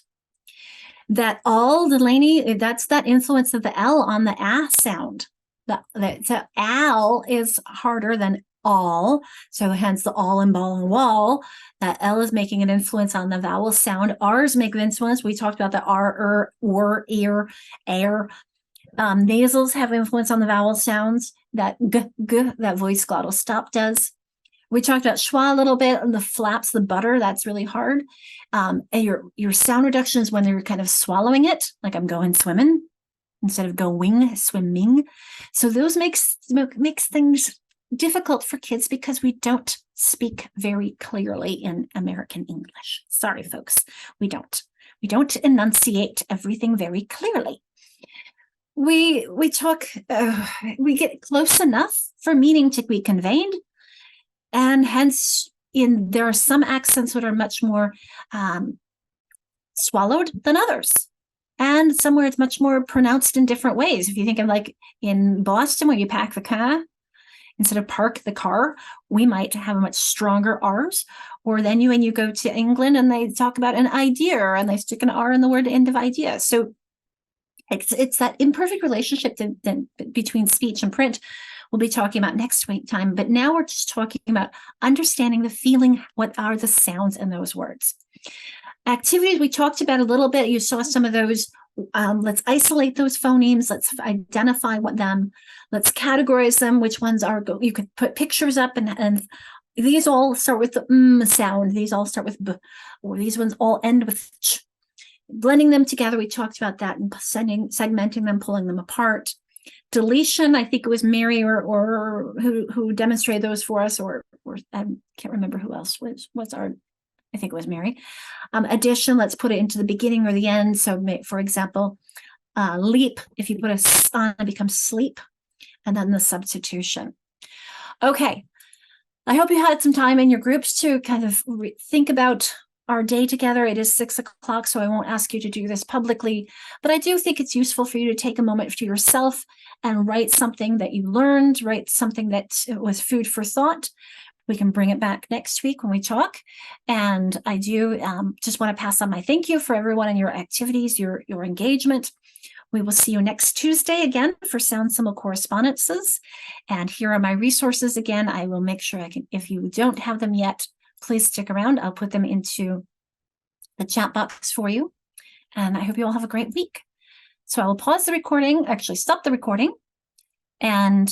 S1: That all, Delaney, that's that influence of the L on the A sound. So al is harder than all, so hence the all and ball and wall. That L is making an influence on the vowel sound. R's make an influence. We talked about the R, or, ear, air. Nasals have influence on the vowel sounds. That g, that voice glottal stop does. We talked about schwa a little bit, and the flaps, the butter, that's really hard. And your sound reduction is when they're kind of swallowing it, like I'm going swimming instead of going swimming. So those makes things difficult for kids because we don't speak very clearly in American English. Sorry, folks, we don't enunciate everything very clearly. We talk, we get close enough for meaning to be conveyed, and hence there are some accents that are much more swallowed than others. And somewhere it's much more pronounced in different ways. If you think of like in Boston, where you pack the car, instead of park the car, we might have a much stronger R's. Or then when you go to England and they talk about an idea and they stick an R in the word end of idea. So it's that imperfect relationship between speech and print we'll be talking about next week time. But now we're just talking about understanding the feeling, what are the sounds in those words. Activities we talked about a little bit. You saw some of those. Let's isolate those phonemes. Let's identify them. Let's categorize them. Which ones are, you could put pictures up and these all start with the sound. These all start with b, or these ones all end with ch. Blending them together, we talked about that and segmenting them, pulling them apart. Deletion, I think it was Mary or who demonstrated those for us, or I can't remember who else was our, I think it was Mary. Addition, let's put it into the beginning or the end. So for example, leap, if you put a s on, it becomes sleep, and then the substitution. Okay, I hope you had some time in your groups to kind of think about our day together. It is 6 o'clock, so I won't ask you to do this publicly, but I do think it's useful for you to take a moment to yourself and write something that you learned, write something that was food for thought. We can bring it back next week when we talk. And I do just want to pass on my thank you for everyone and your activities, your engagement. We will see you next Tuesday again for sound symbol correspondences. And here are my resources again. I will make sure I can, if you don't have them yet, please stick around. I'll put them into the chat box for you. And I hope you all have a great week. So I will pause the recording, actually stop the recording, and